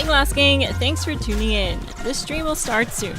Glass Gang, thanks for tuning in. This stream will start soon.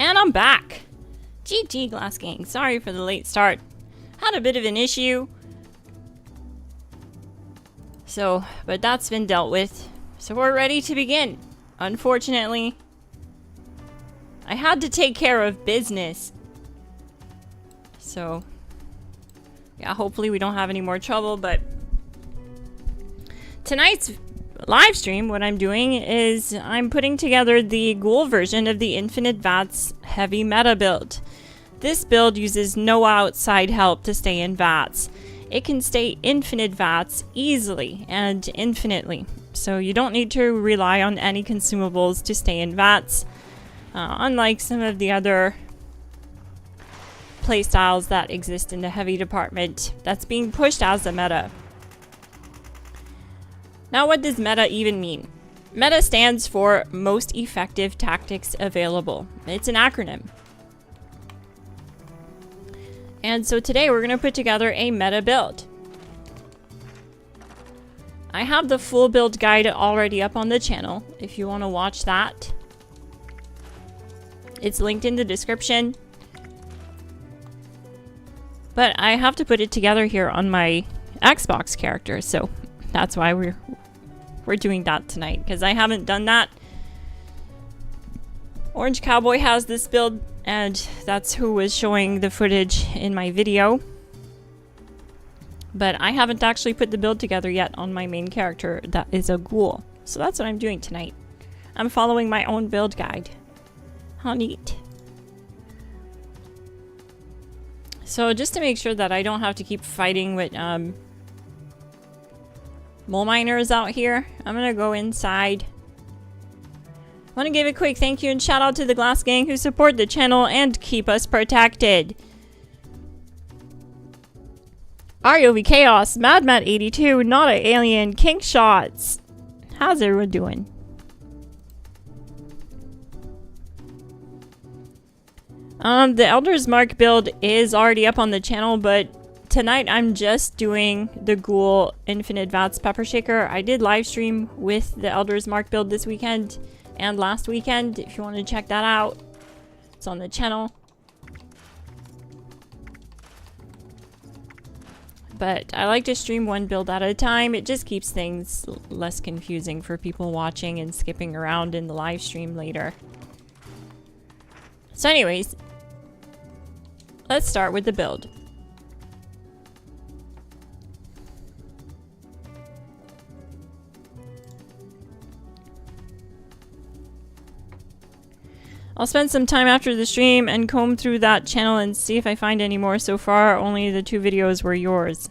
And I'm back. GG GLASSGANG. Sorry for the late start. Had a bit of an issue. But that's been dealt with. So we're ready to begin. Unfortunately, I had to take care of business. So, yeah, hopefully we don't have any more trouble, but tonight's live stream, what I'm doing is I'm putting together the GHOUL version of the Infinite VATS Heavy meta build. This build uses no outside help to stay in VATS. It can stay infinite VATS easily and infinitely, so you don't need to rely on any consumables to stay in VATS, unlike some of the other playstyles that exist in the heavy department that's being pushed as a meta. Now, what does meta even mean? Meta stands for most effective tactics available. It's an acronym. And so today we're going to put together a meta build. I have the full build guide already up on the channel if you want to watch that. It's linked in the description. But I have to put it together here on my Xbox character, so that's why we're doing that tonight, because I haven't done that. Orange Cowboy has this build, and that's who was showing the footage in my video. But I haven't actually put the build together yet on my main character that is a ghoul. So that's what I'm doing tonight. I'm following my own build guide. How neat. So just to make sure that I don't have to keep fighting with mole miners out here, I'm gonna go inside. I want to give a quick thank you and shout out to the GLASSGANG who support the channel and keep us protected. ROV Chaos, MadMat82, Not a Alien, Kink Shots. How's everyone doing? The Elder's Mark build is already up on the channel, but tonight I'm just doing the GHOUL Infinite VATS Pepper Shaker. I did live stream with the Elder's Mark build this weekend and last weekend. If you want to check that out, it's on the channel. But I like to stream one build at a time. It just keeps things less confusing for people watching and skipping around in the live stream later. So anyways, let's start with the build. I'll spend some time after the stream and comb through that channel and see if I find any more. So far, only the 2 videos were yours.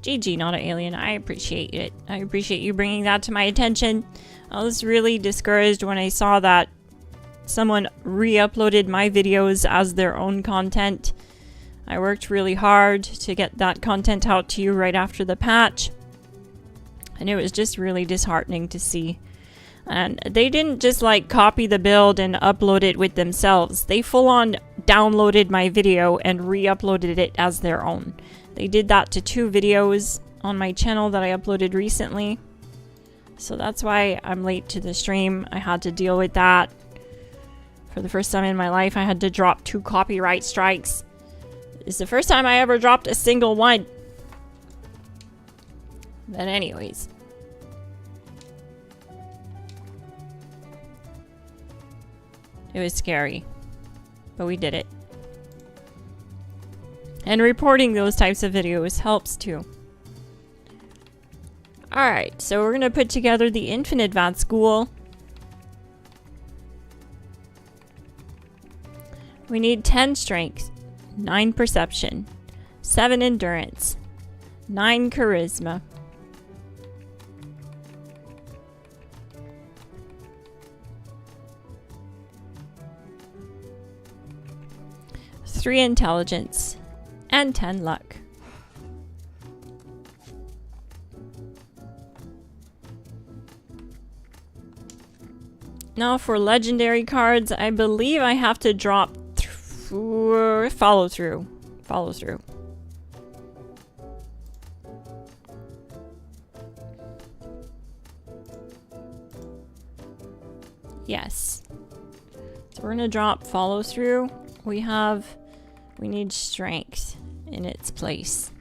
GG, Not an Alien. I appreciate it. I appreciate you bringing that to my attention. I was really discouraged when I saw that someone re-uploaded my videos as their own content. I worked really hard to get that content out to you right after the patch, and it was just really disheartening to see. And they didn't just like copy the build and upload it with themselves. They full on downloaded my video and re-uploaded it as their own. They did that to 2 videos on my channel that I uploaded recently. So that's why I'm late to the stream. I had to deal with that. For the first time in my life, I had to drop 2 copyright strikes. It's the first time I ever dropped a single one. But anyways. It was scary, but we did it. And reporting those types of videos helps too. Alright, so we're going to put together the Infinite VATS GHOUL. We need 10 strength, 9 perception, 7 endurance, 9 charisma, 3 intelligence, and 10 luck. Now for legendary cards, I believe I have to drop follow through. Yes. So we're gonna drop follow through. We need strength in its place.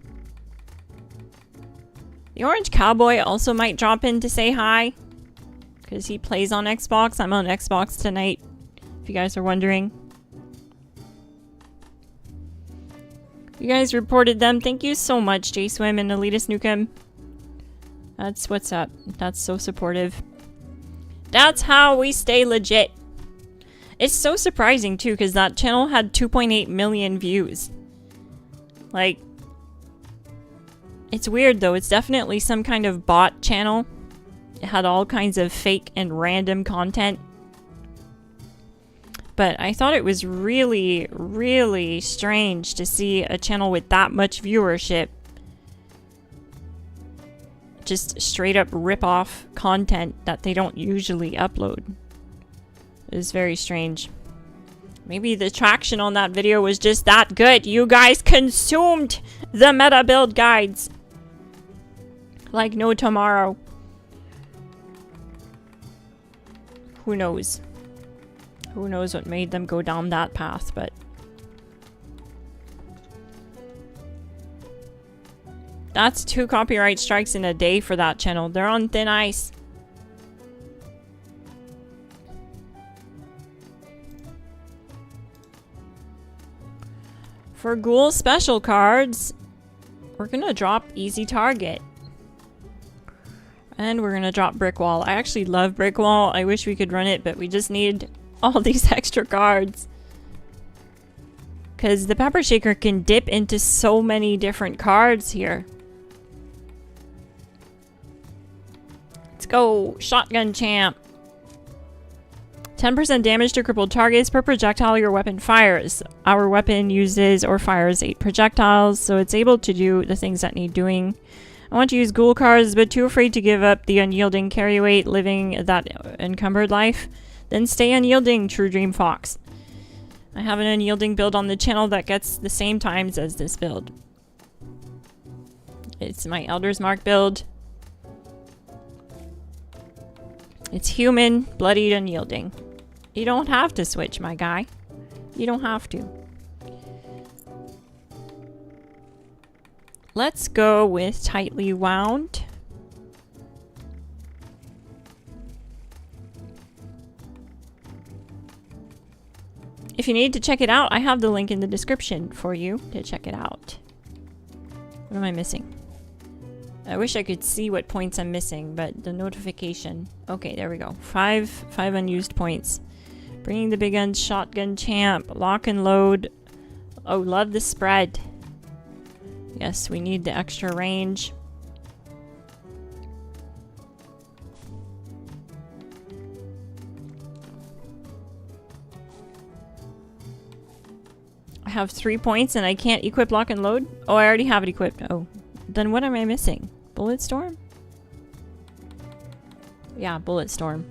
The orange cowboy also might drop in to say hi, because he plays on Xbox. I'm on Xbox tonight, if you guys are wondering. You guys reported them. Thank you so much, J-Swim and Elitist Nukem. That's what's up. That's so supportive. That's how we stay legit. It's so surprising too, because that channel had 2.8 million views. Like, it's weird though. It's definitely some kind of bot channel. It had all kinds of fake and random content. But I thought it was really, really strange to see a channel with that much viewership just straight up rip off content that they don't usually upload. It was very strange. Maybe the traction on that video was just that good. You guys consumed the meta build guides like no tomorrow. Who knows? Who knows what made them go down that path, but... That's 2 copyright strikes in a day for that channel. They're on thin ice. For GHOUL special cards, we're gonna drop Easy Target. And we're gonna drop Brick Wall. I actually love Brick Wall. I wish we could run it, but we just need all these extra cards. Because the Pepper Shaker can dip into so many different cards here. Let's go! Shotgun Champ! 10% damage to crippled targets per projectile your weapon fires. Our weapon uses or fires 8 projectiles, so it's able to do the things that need doing. I want to use GHOUL cards, but too afraid to give up the unyielding carry weight living that encumbered life. Then stay unyielding, True Dream Fox. I have an unyielding build on the channel that gets the same times as this build. It's my Elder's Mark build. It's human, bloodied, unyielding. You don't have to switch, my guy. You don't have to. Let's go with Tightly Wound. If you need to check it out, I have the link in the description for you to check it out. What am I missing? I wish I could see what points I'm missing, but the notification. Okay, there we go. Five unused points. Bringing the big gun, Shotgun Champ, Lock and Load. Oh, love the spread. Yes, we need the extra range. I have 3 points and I can't equip Lock and Load? Oh, I already have it equipped. Oh, then what am I missing? Bullet Storm? Yeah, Bullet Storm.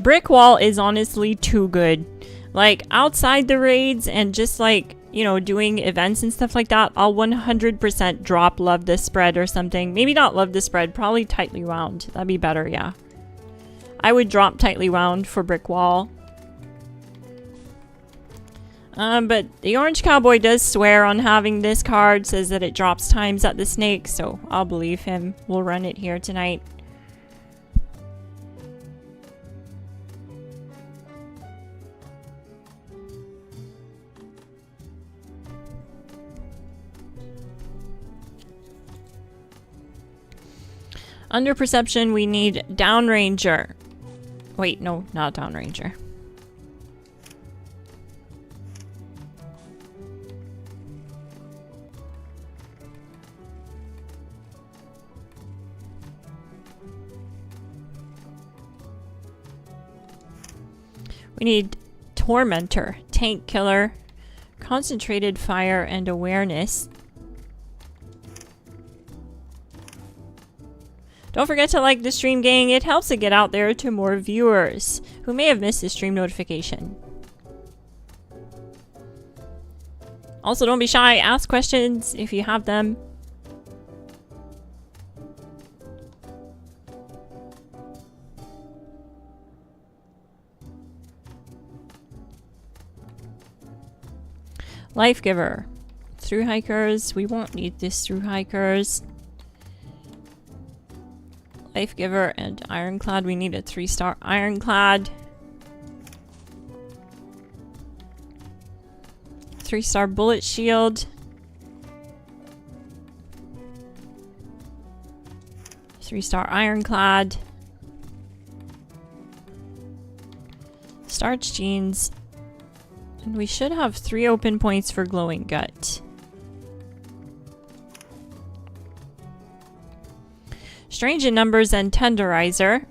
Brick Wall is honestly too good. Like, outside the raids and just like, you know, doing events and stuff like that, I'll 100% drop Love This Spread or something. Maybe not Love This Spread, probably Tightly Wound. That'd be better, yeah. I would drop Tightly Wound for Brick Wall. But the Orange Cowboy does swear on having this card, says that it drops times at the snake, so I'll believe him. We'll run it here tonight. Under Perception, we need Downranger. Wait, no, not Downranger. We need Tormentor, Tank Killer, Concentrated Fire, and Awareness. Don't forget to like the stream, gang. It helps it get out there to more viewers who may have missed the stream notification. Also, don't be shy. Ask questions if you have them. Life Giver. Through hikers. We won't need this through hikers. Life Giver and Ironclad. We need a 3-star Ironclad. 3-star Bullet Shield. 3-star Ironclad. Starch Jeans. And we should have 3 open points for Glowing Gut. Strange in Numbers and Tenderizer.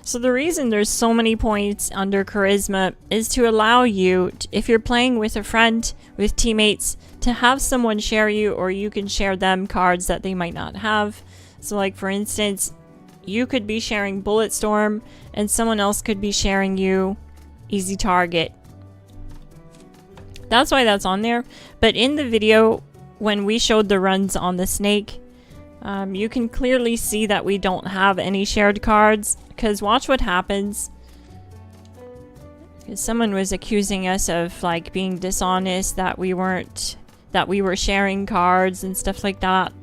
So the reason there's so many points under Charisma is to allow you, if you're playing with a friend, with teammates, to have someone share you, or you can share them cards that they might not have. So like for instance, you could be sharing Bulletstorm and someone else could be sharing you Easy Target. That's why that's on there. But in the video, when we showed the runs on the snake, you can clearly see that we don't have any shared cards. Because watch what happens. Because someone was accusing us of like being dishonest, that we were sharing cards and stuff like that.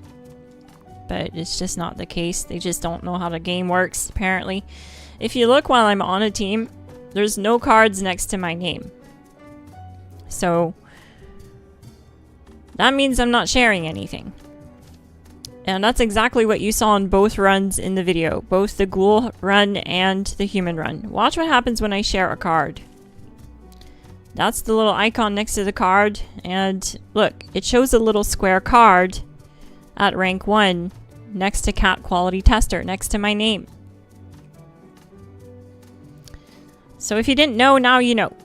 But it's just not the case. They just don't know how the game works, apparently. If you look while I'm on a team, there's no cards next to my name. So that means I'm not sharing anything. And that's exactly what you saw in both runs in the video. Both the ghoul run and the human run. Watch what happens when I share a card. That's the little icon next to the card. And look, it shows a little square card at rank 1 next to Cat Quality Tester, next to my name. So if you didn't know, now you know.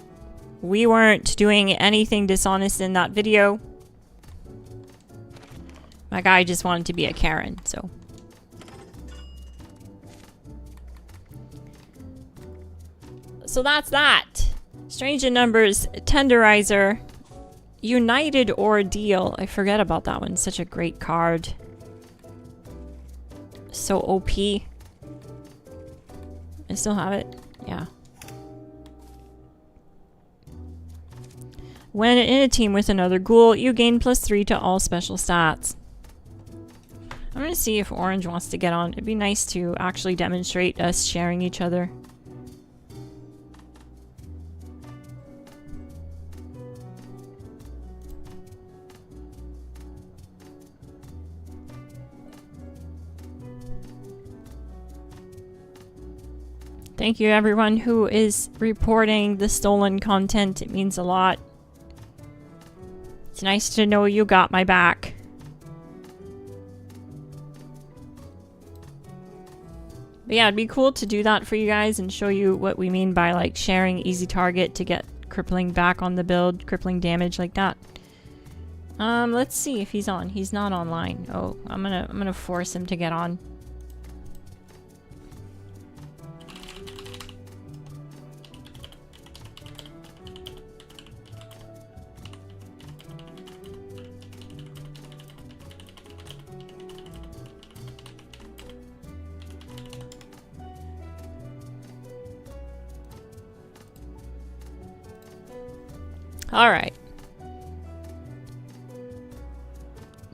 We weren't doing anything dishonest in that video. My guy just wanted to be a Karen, so. So that's that. Strange in Numbers, Tenderizer, United Ordeal. I forget about that one. Such a great card. So OP. I still have it. Yeah. When in a team with another ghoul, you gain +3 to all special stats. I'm gonna see if Orange wants to get on. It'd be nice to actually demonstrate us sharing each other. Thank you everyone who is reporting the stolen content. It means a lot. It's nice to know you got my back. But yeah, it'd be cool to do that for you guys and show you what we mean by like sharing Easy Target to get crippling back on the build, crippling damage like that. Let's see if he's on. He's not online. Oh, I'm gonna force him to get on. Alright.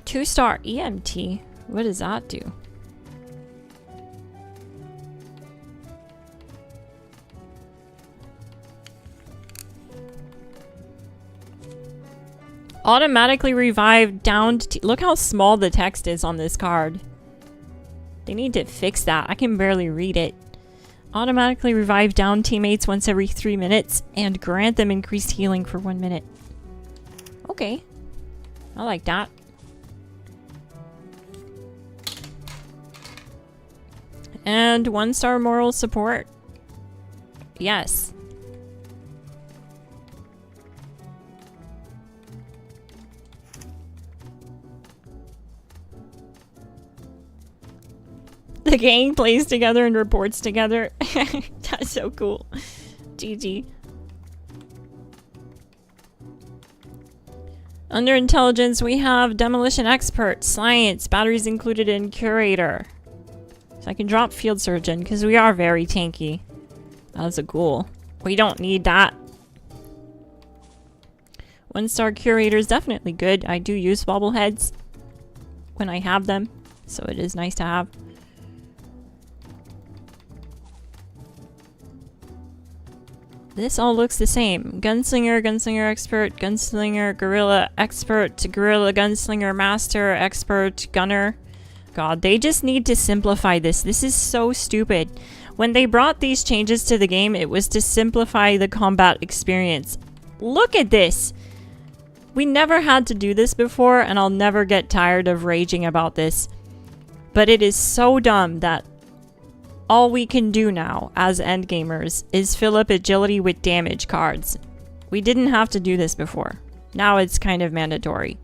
2-star EMT? What does that do? Automatically revive downed. Look how small the text is on this card. They need to fix that. I can barely read it. Automatically revive down teammates once every 3 minutes and grant them increased healing for 1 minute. Okay. I like that. And 1-star moral support. Yes. The gang plays together and reports together. That's so cool. GG. Under intelligence, we have demolition expert, science, batteries included in curator. So I can drop field surgeon because we are very tanky as a ghoul. We don't need that. 1-star curator is definitely good. I do use bobbleheads when I have them, so it is nice to have. This all looks the same. Gunslinger, gunslinger expert, gunslinger, guerrilla expert, guerrilla gunslinger master, expert, gunner. God, they just need to simplify this. This is so stupid. When they brought these changes to the game, it was to simplify the combat experience. Look at this! We never had to do this before, and I'll never get tired of raging about this. But it is so dumb that all we can do now, as endgamers, is fill up agility with damage cards. We didn't have to do this before. Now it's kind of mandatory.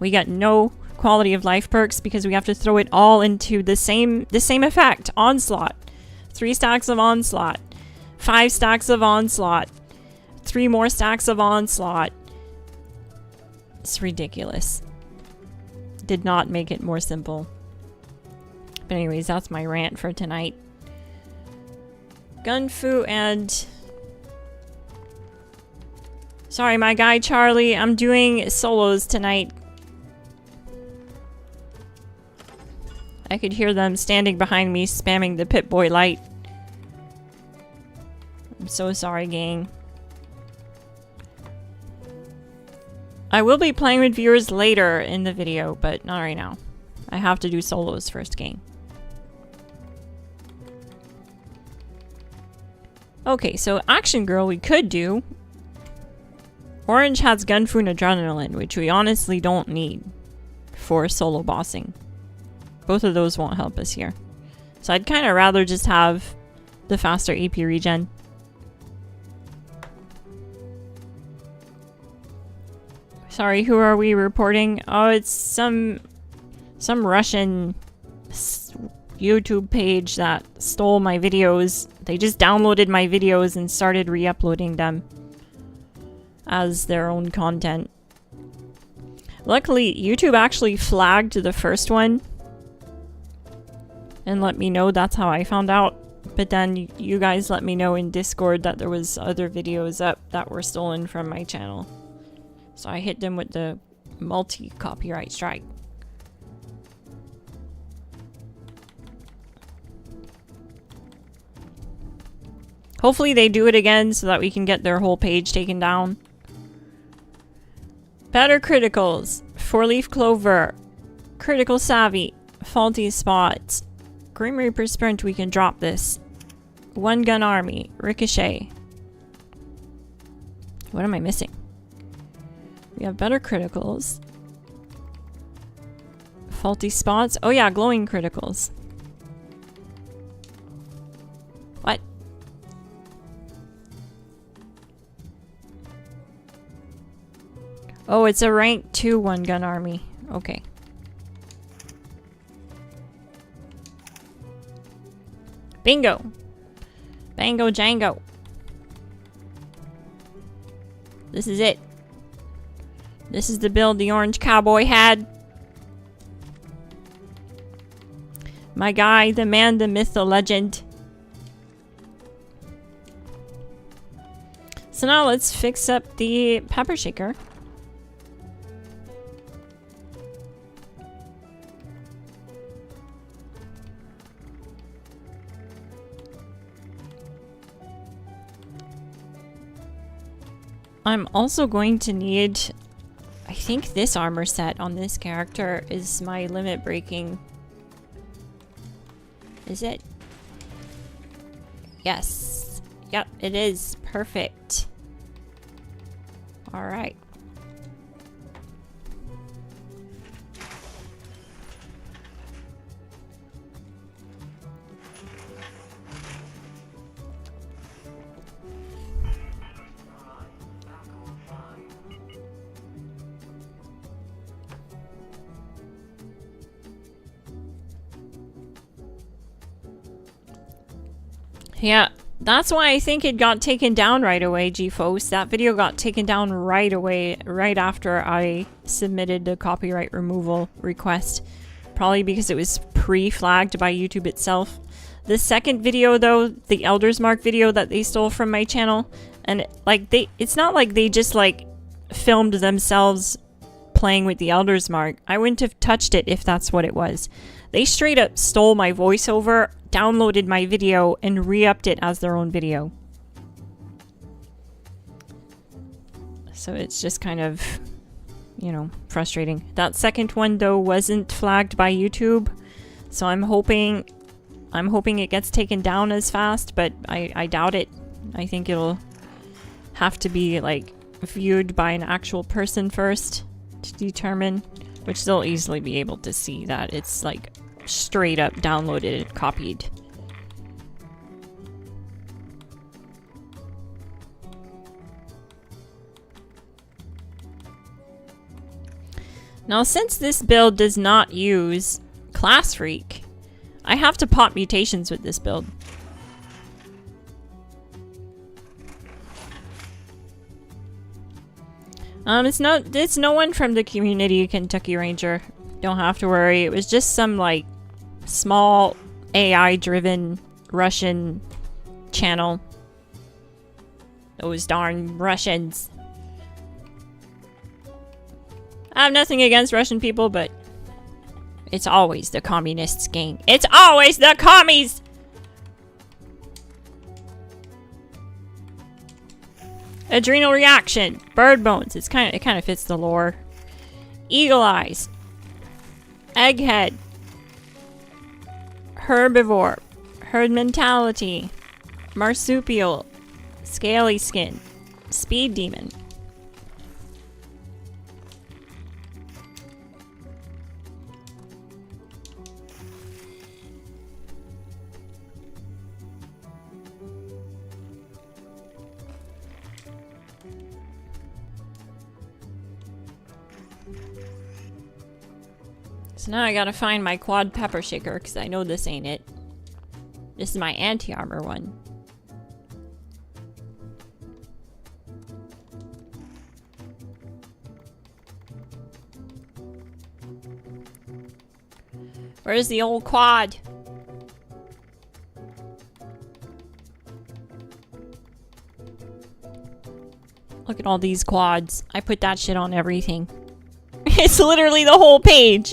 We got no quality of life perks because we have to throw it all into the same effect. Onslaught. 3 stacks of onslaught. 5 stacks of onslaught. 3 more stacks of onslaught. It's ridiculous. Did not make it more simple. But anyways, that's my rant for tonight. Gunfu and... Sorry, my guy Charlie. I'm doing solos tonight. I could hear them standing behind me spamming the Pip-Boy light. I'm so sorry, gang. I will be playing with viewers later in the video, but not right now. I have to do solos first, gang. Okay, so Action Girl we could do. Orange has Gunfu and Adrenaline, which we honestly don't need for solo bossing. Both of those won't help us here. So I'd kind of rather just have the faster AP regen. Sorry, who are we reporting? Oh, it's some Russian YouTube page that stole my videos. They just downloaded my videos and started re-uploading them as their own content. Luckily, YouTube actually flagged the first one and let me know. That's how I found out. But then you guys let me know in Discord that there was other videos up that were stolen from my channel. So I hit them with the multi-copyright strike. Hopefully they do it again so that we can get their whole page taken down. Better criticals. 4-leaf clover. Critical savvy. Faulty spots. Grim Reaper sprint, we can drop this. 1 gun army. Ricochet. What am I missing? We have better criticals. Faulty spots. Oh yeah, glowing criticals. What? Oh, it's a rank 2 1 gun army. Okay. Bingo. Bango Django. This is it. This is the build the orange cowboy had. My guy, the man, the myth, the legend. So now let's fix up the pepper shaker. I'm also going to need, I think this armor set on this character is my limit breaking. Is it? Yes. Yep, it is. Perfect. Alright. Yeah, That's why I think it got taken down right away, GFOS. That video got taken down right away, right after I submitted the copyright removal request. Probably because it was pre-flagged by YouTube itself. The second video though, the Elder's Mark video that they stole from my channel, and like it's not like they just like filmed themselves playing with the Elder's Mark. I wouldn't have touched it if that's what it was. They straight up stole my voiceover, downloaded my video, and re-upped it as their own video. So it's just kind of, you know, frustrating. That second one though wasn't flagged by YouTube, so I'm hoping it gets taken down as fast, but I doubt it. I think it'll have to be like viewed by an actual person first to determine, which they'll easily be able to see that it's like straight up downloaded and copied. Now, since this build does not use Class Freak, I have to pop mutations with this build. It's no one from the community, Kentucky Ranger. Don't have to worry. It was just some like small AI-driven Russian channel. Those darn Russians. I have nothing against Russian people, but it's always the communists, gang. It's always the commies! Adrenal reaction. Bird bones. It kind of fits the lore. Eagle eyes. Egghead. Herbivore. Herd mentality. Marsupial. Scaly skin. Speed demon. So now I gotta find my quad pepper shaker, because I know this ain't it. This is my anti-armor one. Where's the old quad? Look at all these quads. I put that shit on everything. It's literally the whole page.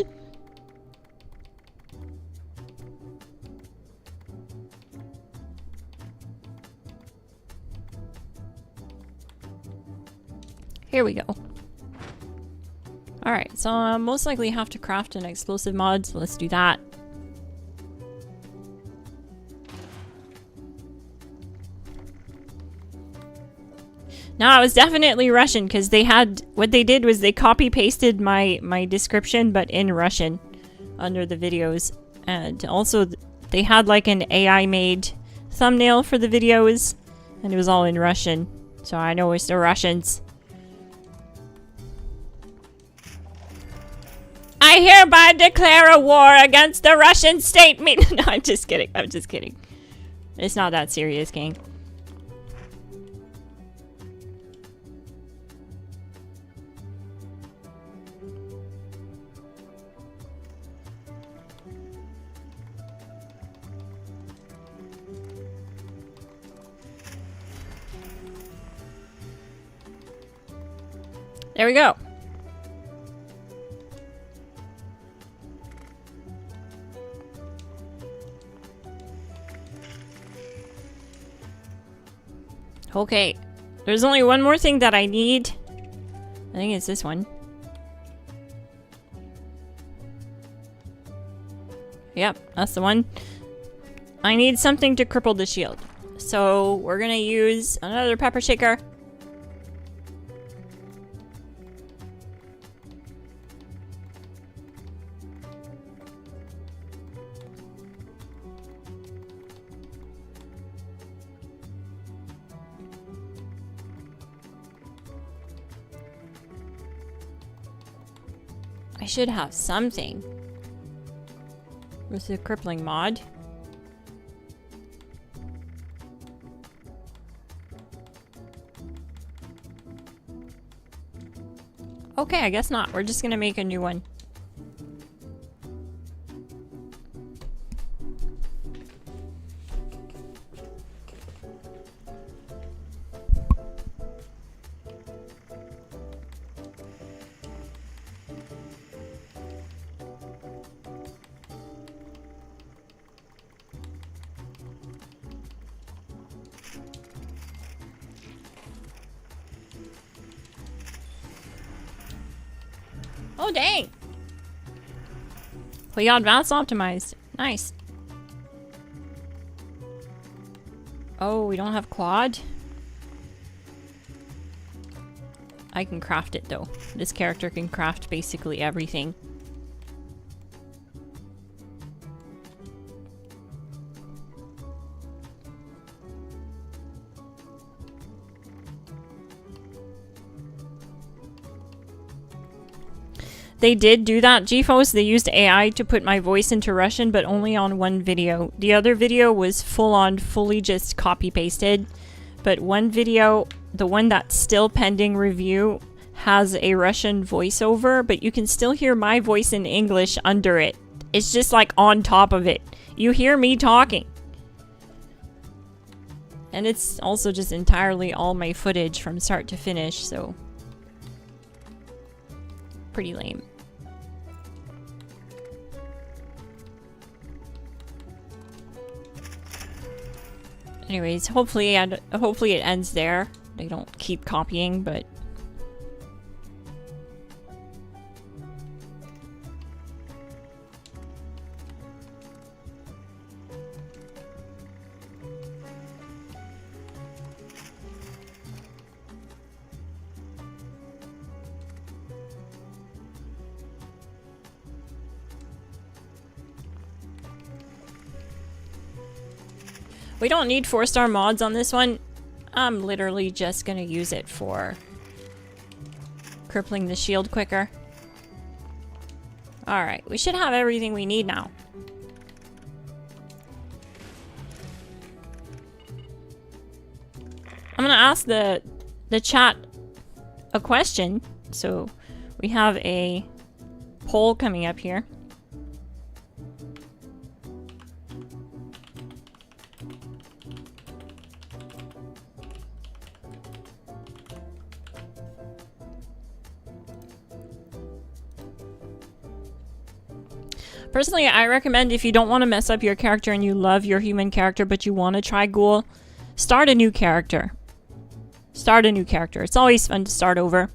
Here we go. Alright, so I'll most likely have to craft an explosive mod, so let's do that. No, it was definitely Russian, because they had... What they did was they copy-pasted my description, but in Russian, under the videos. And also, they had like an AI-made thumbnail for the videos, and it was all in Russian. So I know it's the Russians. I hereby declare a war against the Russian state. No, I'm just kidding. I'm just kidding. It's not that serious, gang. There we go. Okay, there's only one more thing that I need. I think it's this one. Yep, that's the one. I need something to cripple the shield. So we're gonna use another pepper shaker. I should have something with the crippling mod. Okay, I guess not. We're just gonna make a new one. Oh, dang! We got VATS optimized. Nice. Oh, we don't have quad? I can craft it, though. This character can craft basically everything. They did do that, GFOS. They used AI to put my voice into Russian, but only on one video. The other video was fully just copy-pasted. But one video, the one that's still pending review, has a Russian voiceover, but you can still hear my voice in English under it. It's just like on top of it. You hear me talking. And it's also just entirely all my footage from start to finish, so... pretty lame. Anyways, hopefully it ends there. They don't keep copying, but... we don't need 4-star mods on this one. I'm literally just gonna use it for crippling the shield quicker. Alright, we should have everything we need now. I'm gonna ask the chat a question. So we have a poll coming up here. Personally, I recommend if you don't want to mess up your character and you love your human character but you want to try GHOUL, start a new character. Start a new character. It's always fun to start over.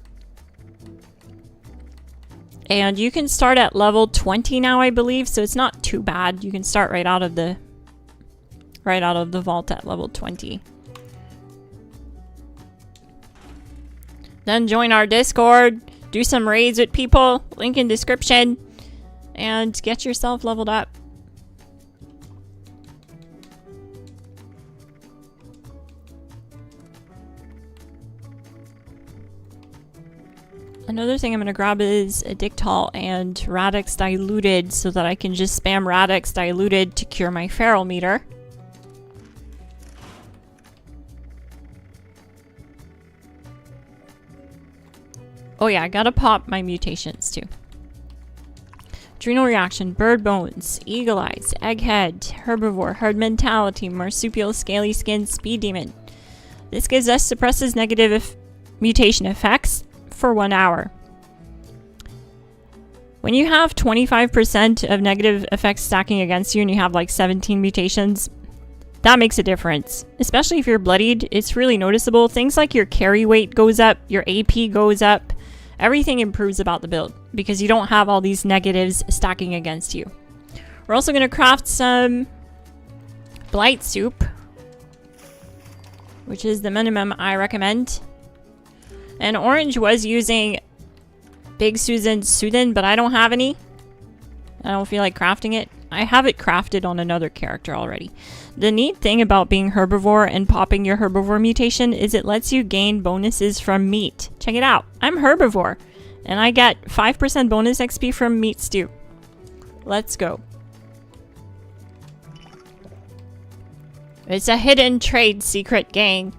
And you can start at level 20 now, I believe, so it's not too bad. You can start right out of the vault at level 20. Then join our Discord, do some raids with people, link in description. And get yourself leveled up. Another thing I'm going to grab is a Dictol and Radix Diluted so that I can just spam Radix Diluted to cure my feral meter. Oh yeah, I gotta pop my mutations too. Adrenal reaction, bird bones, eagle eyes, egghead, herbivore, herd mentality, marsupial, scaly skin, speed demon. This gives us suppresses negative mutation effects for 1 hour. When you have 25% of negative effects stacking against you and you have like 17 mutations, that makes a difference. Especially if you're bloodied, it's really noticeable. Things like your carry weight goes up, your AP goes up. Everything improves about the build because you don't have all these negatives stacking against you. We're also going to craft some blight soup, which is the minimum I recommend. And Orange was using Big Susan's Sudan, but I don't have any. I don't feel like crafting it. I have it crafted on another character already. The neat thing about being herbivore and popping your herbivore mutation is it lets you gain bonuses from meat. Check it out. I'm herbivore and I get 5% bonus XP from meat stew. Let's go. It's a hidden trade secret, gang.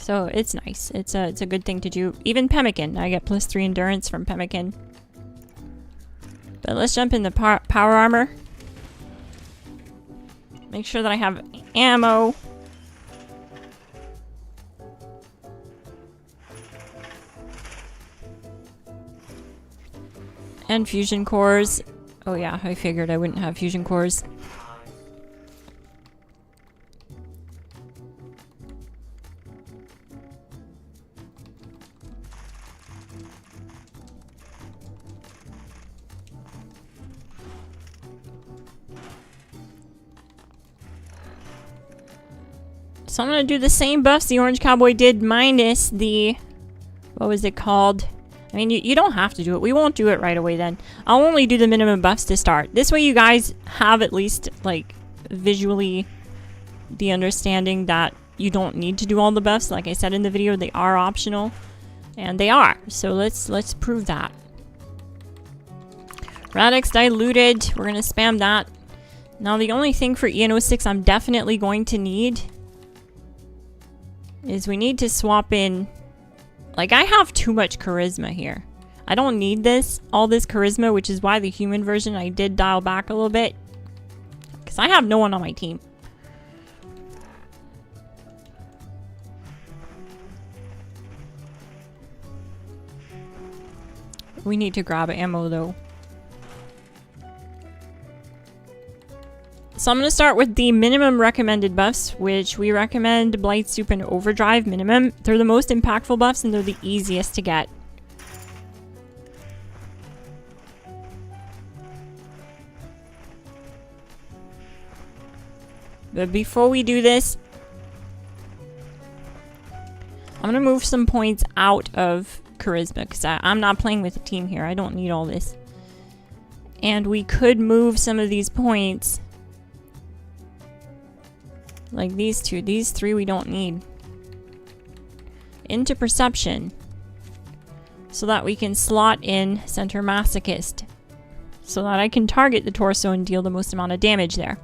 So it's nice. It's a good thing to do. Even pemmican. I get +3 endurance from pemmican. But let's jump into power armor. Make sure that I have ammo. And fusion cores. Oh yeah, I figured I wouldn't have fusion cores. So I'm gonna do the same buffs the Orange Cowboy did minus the... what was it called? I mean, you don't have to do it. We won't do it right away then. I'll only do the minimum buffs to start. This way you guys have at least, like, visually the understanding that you don't need to do all the buffs. Like I said in the video, they are optional. And they are. So let's prove that. Radix diluted. We're going to spam that. Now the only thing for EN06 I'm definitely going to need is we need to swap in... like, I have too much charisma here. I don't need all this charisma, which is why the human version I did dial back a little bit. Because I have no one on my team. We need to grab ammo, though. So I'm going to start with the minimum recommended buffs, which we recommend Blight, Soup, and Overdrive minimum. They're the most impactful buffs and they're the easiest to get. But before we do this, I'm going to move some points out of Charisma because I'm not playing with a team here. I don't need all this. And we could move some of these points... like these two. These three we don't need. Into Perception. So that we can slot in Center Masochist. So that I can target the torso and deal the most amount of damage there.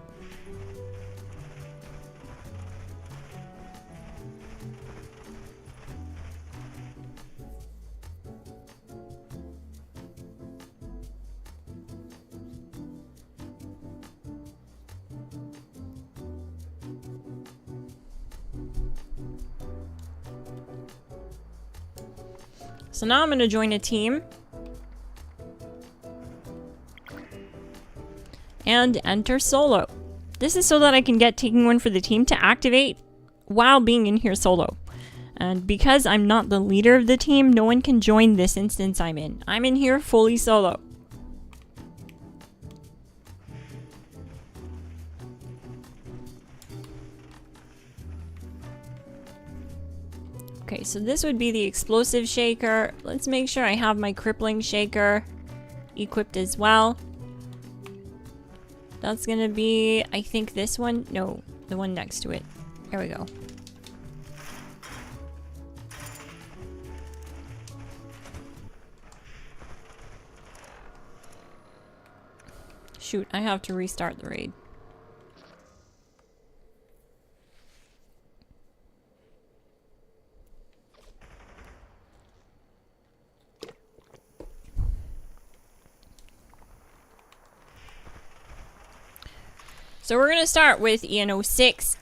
So now I'm going to join a team. And enter solo. This is so that I can get taking one for the team to activate while being in here solo. And because I'm not the leader of the team, no one can join this instance I'm in. I'm in here fully solo. Okay, so this would be the explosive shaker. Let's make sure I have my crippling shaker equipped as well. That's gonna be, I think this one. No, the one next to it. There we go. Shoot, I have to restart the raid. So we're going to start with EN06.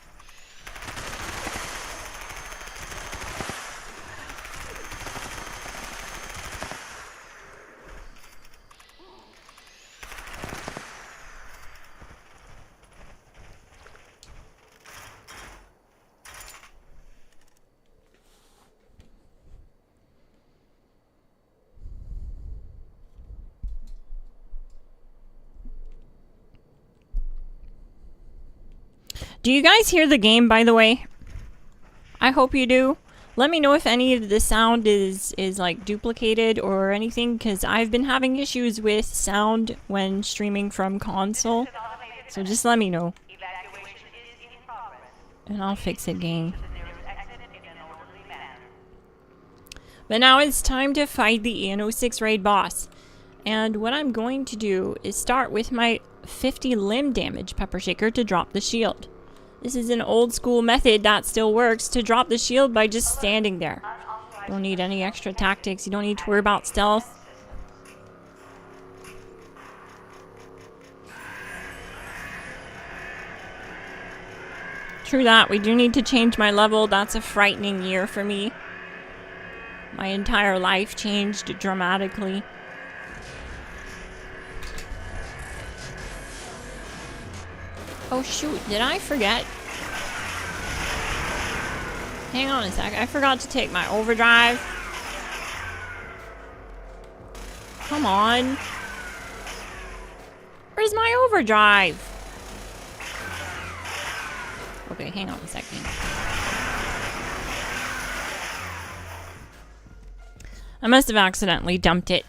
Do you guys hear the game, by the way? I hope you do. Let me know if any of the sound is like duplicated or anything, because I've been having issues with sound when streaming from console. So just let me know. And I'll fix it, gang. But now it's time to fight the EN06 raid boss. And what I'm going to do is start with my 50 limb damage pepper shaker to drop the shield. This is an old school method that still works to drop the shield by just standing there. You don't need any extra tactics. You don't need to worry about stealth. True that, we do need to change my level. That's a frightening year for me. My entire life changed dramatically. Oh shoot, did I forget? Hang on a sec, I forgot to take my overdrive. Come on. Where's my overdrive? Okay, hang on a second. I must have accidentally dumped it.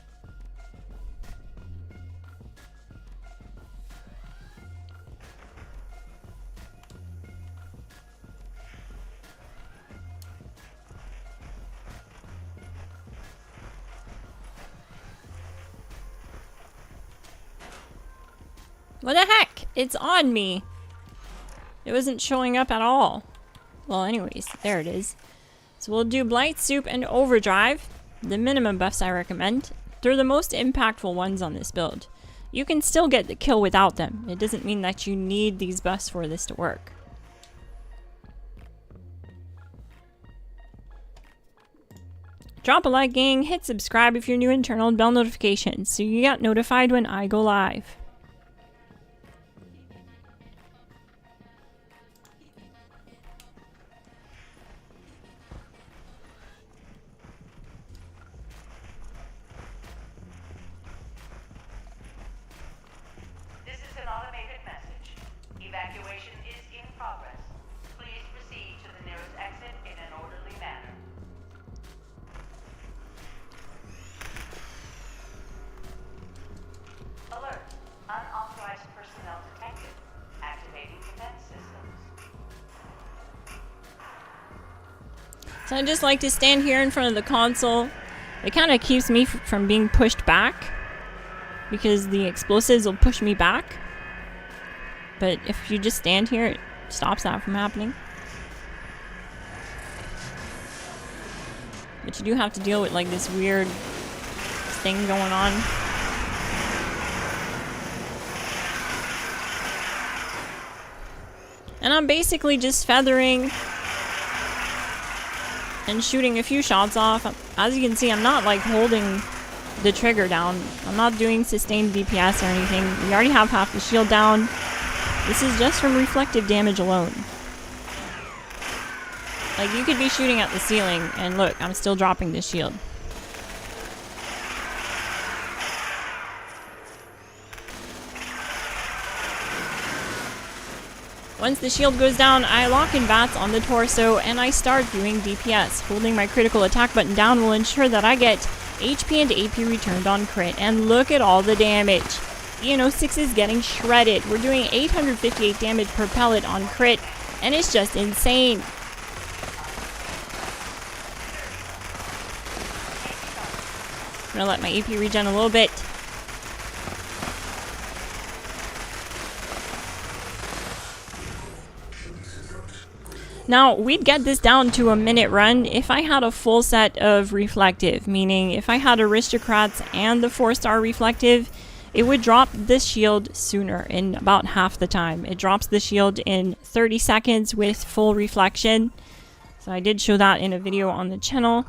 What the heck? It's on me. It wasn't showing up at all. Well, anyways, there it is. So we'll do Blight, Soup, and Overdrive. The minimum buffs I recommend. They're the most impactful ones on this build. You can still get the kill without them. It doesn't mean that you need these buffs for this to work. Drop a like, gang. Hit subscribe if you're new and turn on bell notifications so you get notified when I go live. Evacuation is in progress. Please proceed to the nearest exit in an orderly manner. Alert. Unauthorized personnel detected. Activating defense systems. So I just like to stand here in front of the console. It kind of keeps me from being pushed back because the explosives will push me back. But if you just stand here, it stops that from happening. But you do have to deal with like this weird thing going on. And I'm basically just feathering and shooting a few shots off. As you can see, I'm not like holding the trigger down. I'm not doing sustained DPS or anything. We already have half the shield down. This is just from reflective damage alone. Like, you could be shooting at the ceiling, and look, I'm still dropping this shield. Once the shield goes down, I lock in VATS on the torso, and I start doing DPS. Holding my critical attack button down will ensure that I get HP and AP returned on crit. And look at all the damage. EN06 is getting shredded. We're doing 858 damage per pellet on crit, and it's just insane. I'm gonna let my AP regen a little bit. Now, we'd get this down to a minute run if I had a full set of reflective, meaning if I had aristocrats and the 4-star reflective, it would drop this shield sooner, in about half the time. It drops the shield in 30 seconds with full reflection. So I did show that in a video on the channel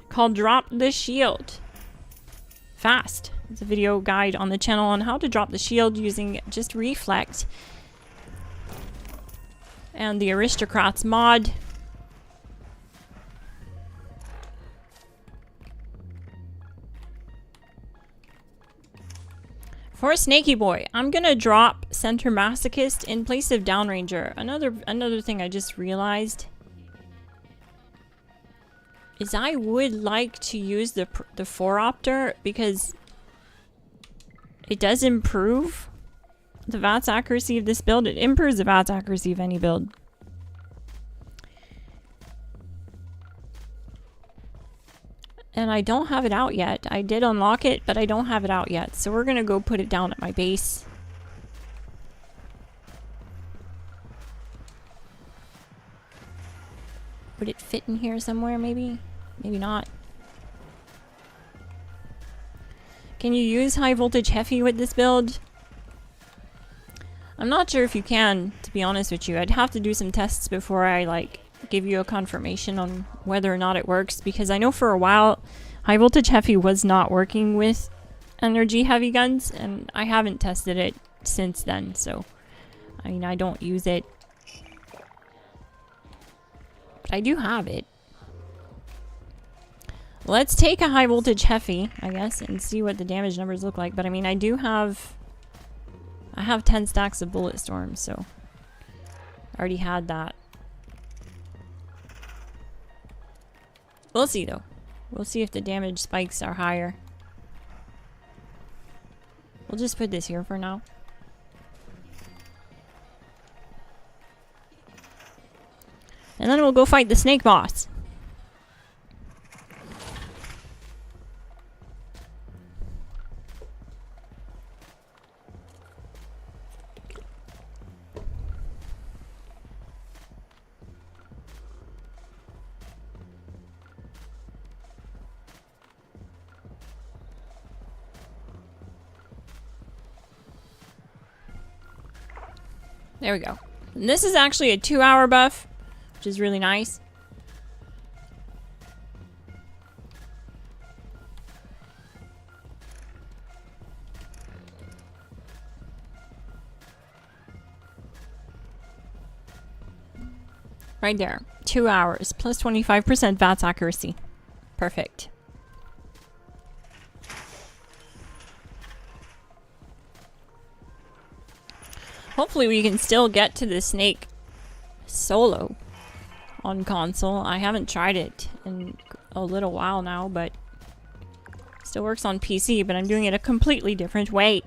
called Drop the Shield Fast. It's a video guide on the channel on how to drop the shield using just reflect and the aristocrats mod. For Snaky Boy, I'm gonna drop Center Masochist in place of Downranger. Another thing I just realized is I would like to use the 4-opter because it does improve the VATS accuracy of this build. It improves the VATS accuracy of any build. And I don't have it out yet. I did unlock it, but I don't have it out yet. So we're gonna go put it down at my base. Would it fit in here somewhere, maybe? Maybe not. Can you use high voltage heavy with this build? I'm not sure if you can, to be honest with you. I'd have to do some tests before I, like, give you a confirmation on whether or not it works, because I know for a while high voltage heavy was not working with energy heavy guns, and I haven't tested it since then, so I mean, I don't use it, but I do have it. Let's take a high voltage heavy, I guess, and see what the damage numbers look like. But I mean, I have 10 stacks of bullet storms, so I already had that. We'll see though. We'll see if the damage spikes are higher. We'll just put this here for now. And then we'll go fight the snake boss. There we go. And this is actually a 2-hour buff, which is really nice. Right there. 2 hours plus 25% VATS accuracy. Perfect. Hopefully we can still get to the snake solo on console. I haven't tried it in a little while now, but it still works on PC, but I'm doing it a completely different way.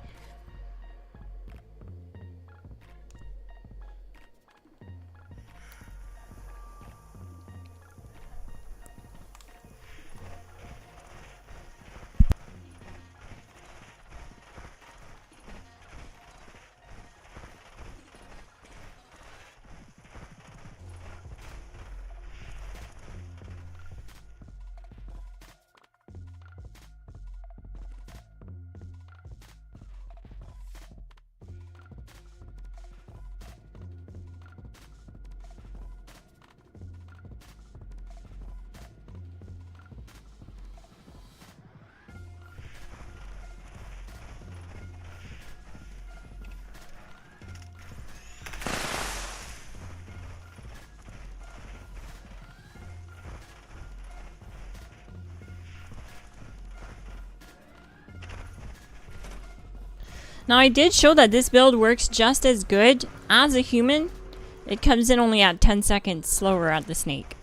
Now I did show that this build works just as good as a human. It comes in only at 10 seconds slower at the snake.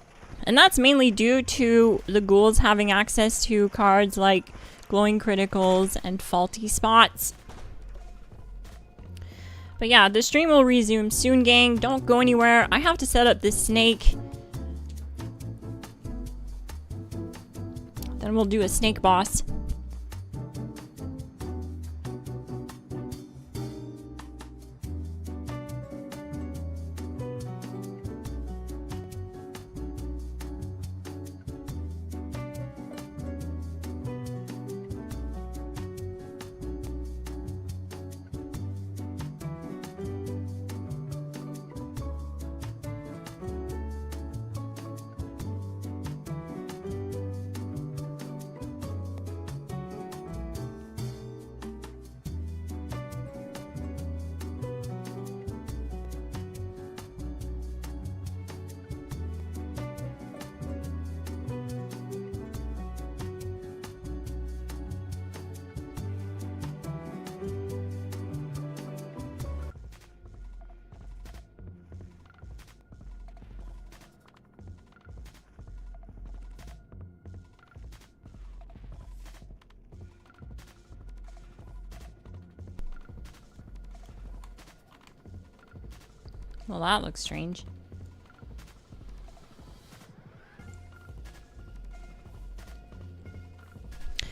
And that's mainly due to the ghouls having access to cards like glowing criticals and faulty spots. But yeah, the stream will resume soon, gang. Don't go anywhere. I have to set up this snake. Then we'll do a snake boss. Well, that looks strange.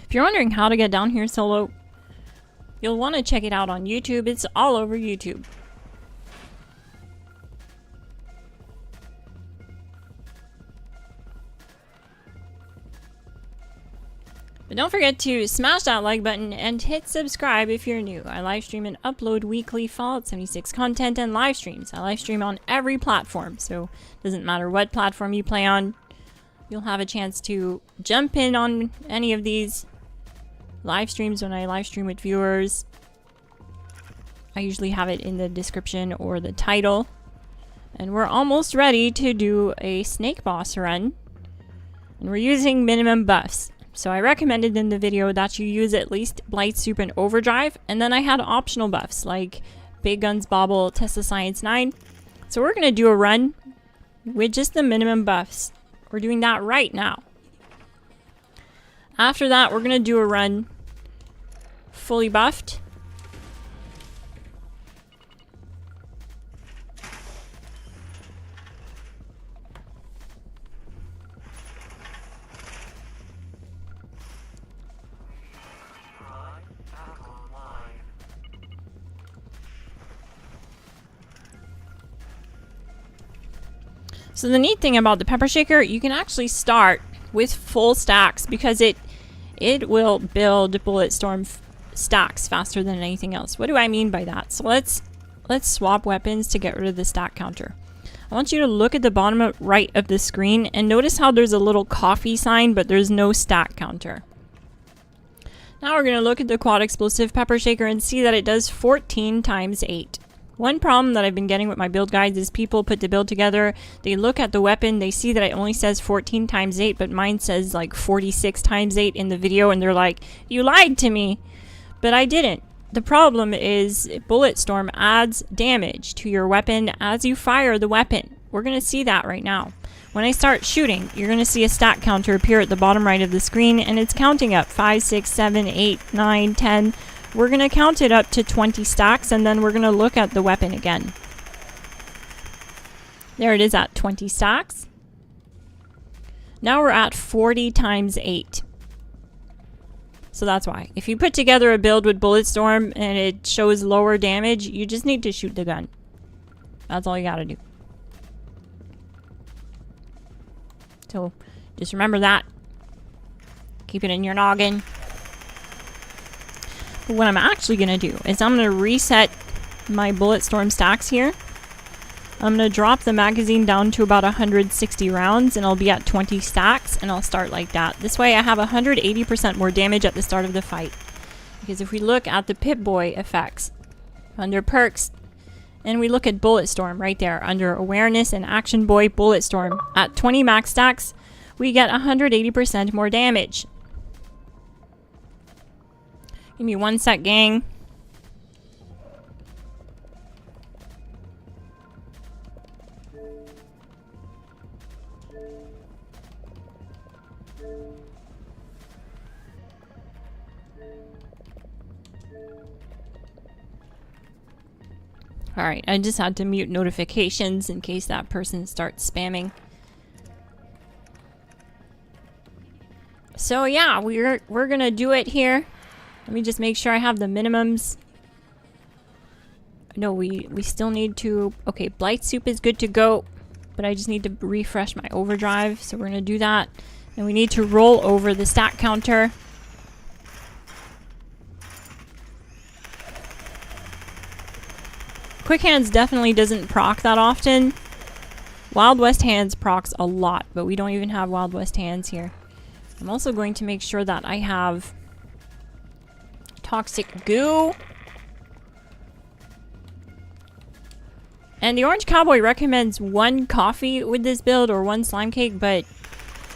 If you're wondering how to get down here solo, you'll want to check it out on YouTube. It's all over YouTube. But don't forget to smash that like button and hit subscribe if you're new. I live stream and upload weekly Fallout 76 content and live streams. I live stream on every platform, so it doesn't matter what platform you play on. You'll have a chance to jump in on any of these live streams when I live stream with viewers. I usually have it in the description or the title. And we're almost ready to do a snake boss run. And we're using minimum buffs. So I recommended in the video that you use at least Blight Soup and Overdrive, and then I had optional buffs like Big Guns Bobble, Tesla Science 9. So we're going to do a run with just the minimum buffs. We're doing that right now. After that, we're going to do a run fully buffed. So the neat thing about the pepper shaker, you can actually start with full stacks because it will build Bulletstorm stacks faster than anything else. What do I mean by that? So let's swap weapons to get rid of the stack counter. I want you to look at the bottom right of the screen and notice how there's a little coffee sign, but there's no stack counter. Now we're going to look at the quad explosive pepper shaker and see that it does 14 times 8. One problem that I've been getting with my build guides is people put the build together, they look at the weapon, they see that it only says 14 times 8, but mine says like 46 times 8 in the video, and they're like, you lied to me. But I didn't. The problem is Bulletstorm adds damage to your weapon as you fire the weapon. We're going to see that right now. When I start shooting, you're going to see a stat counter appear at the bottom right of the screen, and it's counting up 5, 6, 7, 8, 9, 10. We're going to count it up to 20 stacks, and then we're going to look at the weapon again. There it is at 20 stacks. Now we're at 40 times 8. So that's why. If you put together a build with Bulletstorm and it shows lower damage, you just need to shoot the gun. That's all you gotta do. So just remember that. Keep it in your noggin. But what I'm actually going to do is I'm going to reset my Bulletstorm stacks here. I'm going to drop the magazine down to about 160 rounds, and I'll be at 20 stacks, and I'll start like that. This way I have 180% more damage at the start of the fight. Because if we look at the Pip-Boy effects under perks, and we look at Bulletstorm right there under awareness and action boy Bulletstorm, at 20 max stacks we get 180% more damage. Give me 1 sec, gang. Alright, I just had to mute notifications in case that person starts spamming. So yeah, we're gonna do it here. Let me just make sure I have the minimums. No, we still need to... Okay, Blight Soup is good to go, but I just need to refresh my overdrive, so we're gonna do that. And we need to roll over the stat counter. Quick Hands definitely doesn't proc that often. Wild West Hands procs a lot, but we don't even have Wild West Hands here. I'm also going to make sure that I have Toxic Goo. And the Orange Cowboy recommends 1 coffee with this build or 1 slime cake, but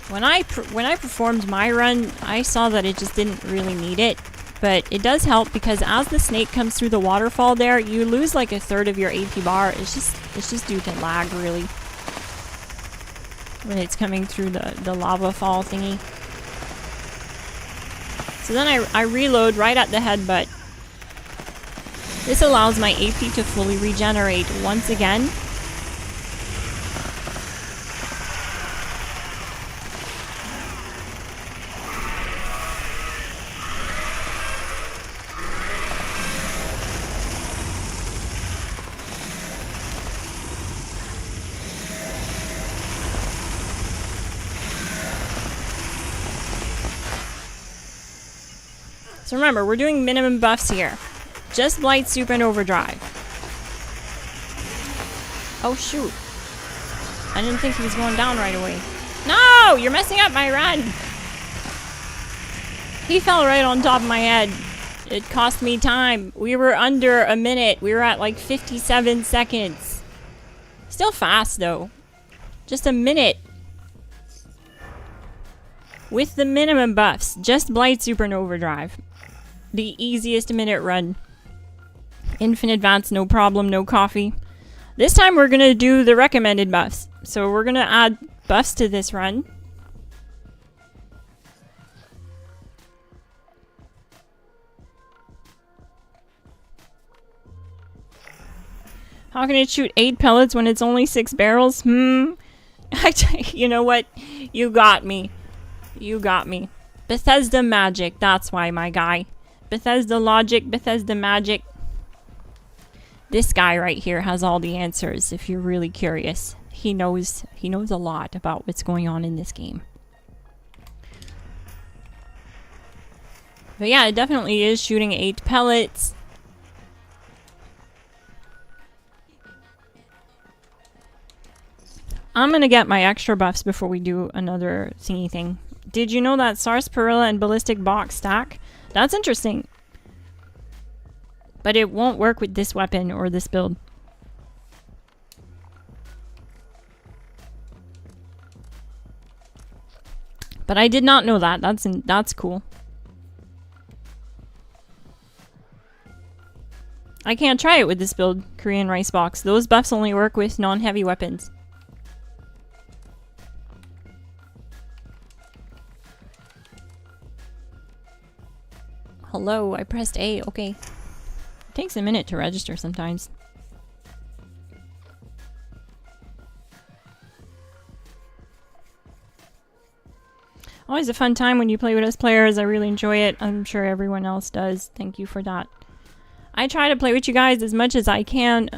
when I performed my run, I saw that it just didn't really need it. But it does help because as the snake comes through the waterfall there, you lose like 1/3 of your AP bar. It's just due to lag, really, when it's coming through the lava fall thingy. So then I reload right at the headbutt. This allows my AP to fully regenerate once again. So remember, we're doing minimum buffs here. Just Blight, Super, and Overdrive. Oh shoot. I didn't think he was going down right away. No! You're messing up my run! He fell right on top of my head. It cost me time. We were under a minute. We were at like 57 seconds. Still fast though. Just a minute. With the minimum buffs. Just Blight, Super, and Overdrive. The easiest minute run. Infinite Vats, no problem, no coffee. This time we're gonna do the recommended buffs. So we're gonna add buffs to this run. How can it shoot 8 pellets when it's only 6 barrels? You know what? You got me. You got me. Bethesda magic, that's why, my guy. Bethesda logic, Bethesda magic. This guy right here has all the answers if you're really curious. He knows a lot about what's going on in this game. But yeah, it definitely is shooting 8 pellets. I'm gonna get my extra buffs before we do another thingy thing. Did you know that sarsaparilla and ballistic box stack? That's interesting. But it won't work with this weapon or this build. But I did not know that. That's cool. I can't try it with this build, Korean rice box. Those buffs only work with non-heavy weapons. Hello, I pressed A. Okay. It takes a minute to register sometimes. Always a fun time when you play with us players. I really enjoy it. I'm sure everyone else does. Thank you for that. I try to play with you guys as much as I can.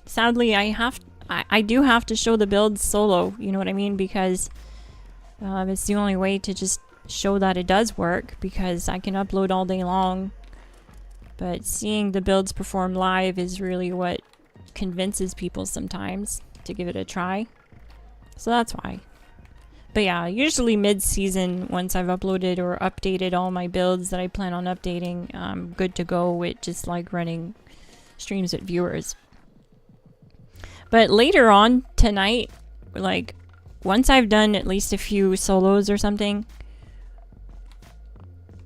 Sadly, I do have to show the builds solo. You know what I mean? Because it's the only way to just show that it does work, because I can upload all day long, but seeing the builds perform live is really what convinces people sometimes to give it a try. So that's why. But yeah, usually mid-season, once I've uploaded or updated all my builds that I plan on updating, I'm good to go with just like running streams with viewers. But later on tonight, like once I've done at least a few solos or something,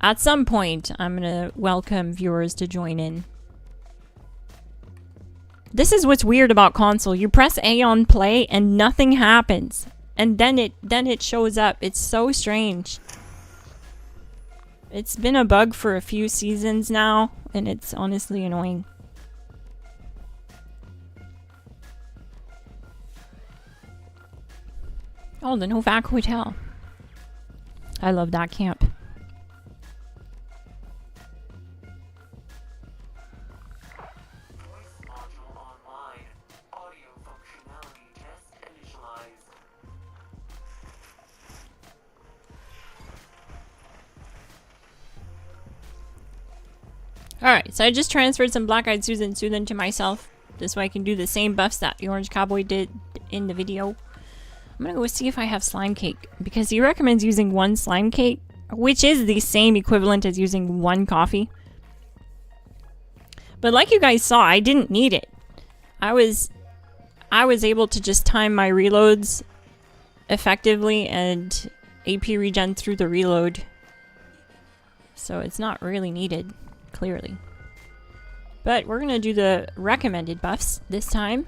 at some point, I'm gonna welcome viewers to join in. This is what's weird about console. You press A on play and nothing happens. And then it shows up. It's so strange. It's been a bug for a few seasons now, and it's honestly annoying. Oh, the Novak Hotel. I love that camp. Alright, so I just transferred some Black-Eyed Susan to myself. This way I can do the same buffs that the Orange Cowboy did in the video. I'm gonna go see if I have slime cake, because he recommends using 1 slime cake, which is the same equivalent as using 1 coffee. But like you guys saw, I didn't need it. I was able to just time my reloads effectively and AP regen through the reload. So it's not really needed. Clearly. But we're gonna do the recommended buffs this time.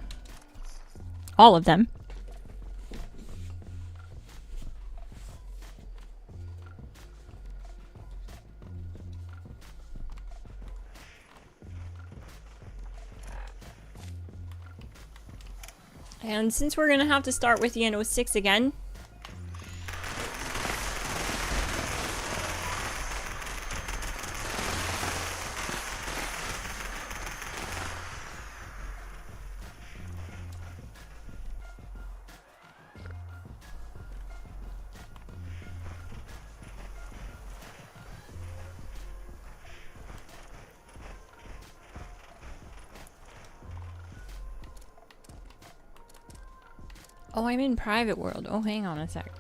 All of them. And since we're gonna have to start with the NO6 again, Oh, I'm in private world. Oh, hang on a sec.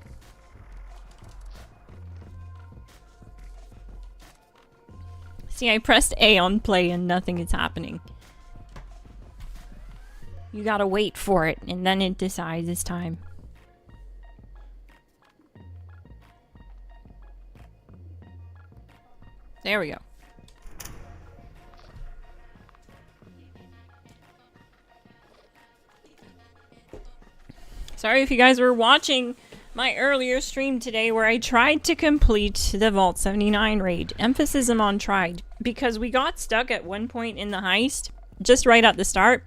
See, I pressed A on play and nothing is happening. You gotta wait for it, and then it decides it's time. There we go. Sorry if you guys were watching my earlier stream today where I tried to complete the Vault 79 raid. Emphasis on tried, because we got stuck at one point in the heist, just right at the start.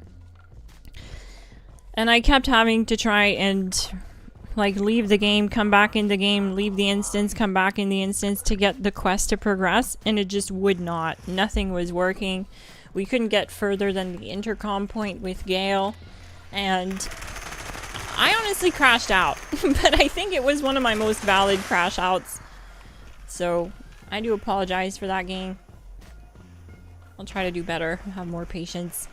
And I kept having to try and like leave the game, come back in the game, leave the instance, come back in the instance to get the quest to progress, and it just would not. Nothing was working. We couldn't get further than the intercom point with GHOUL, and I honestly crashed out. But I think it was one of my most valid crash outs. So I do apologize for that game. I'll try to do better, have more patience.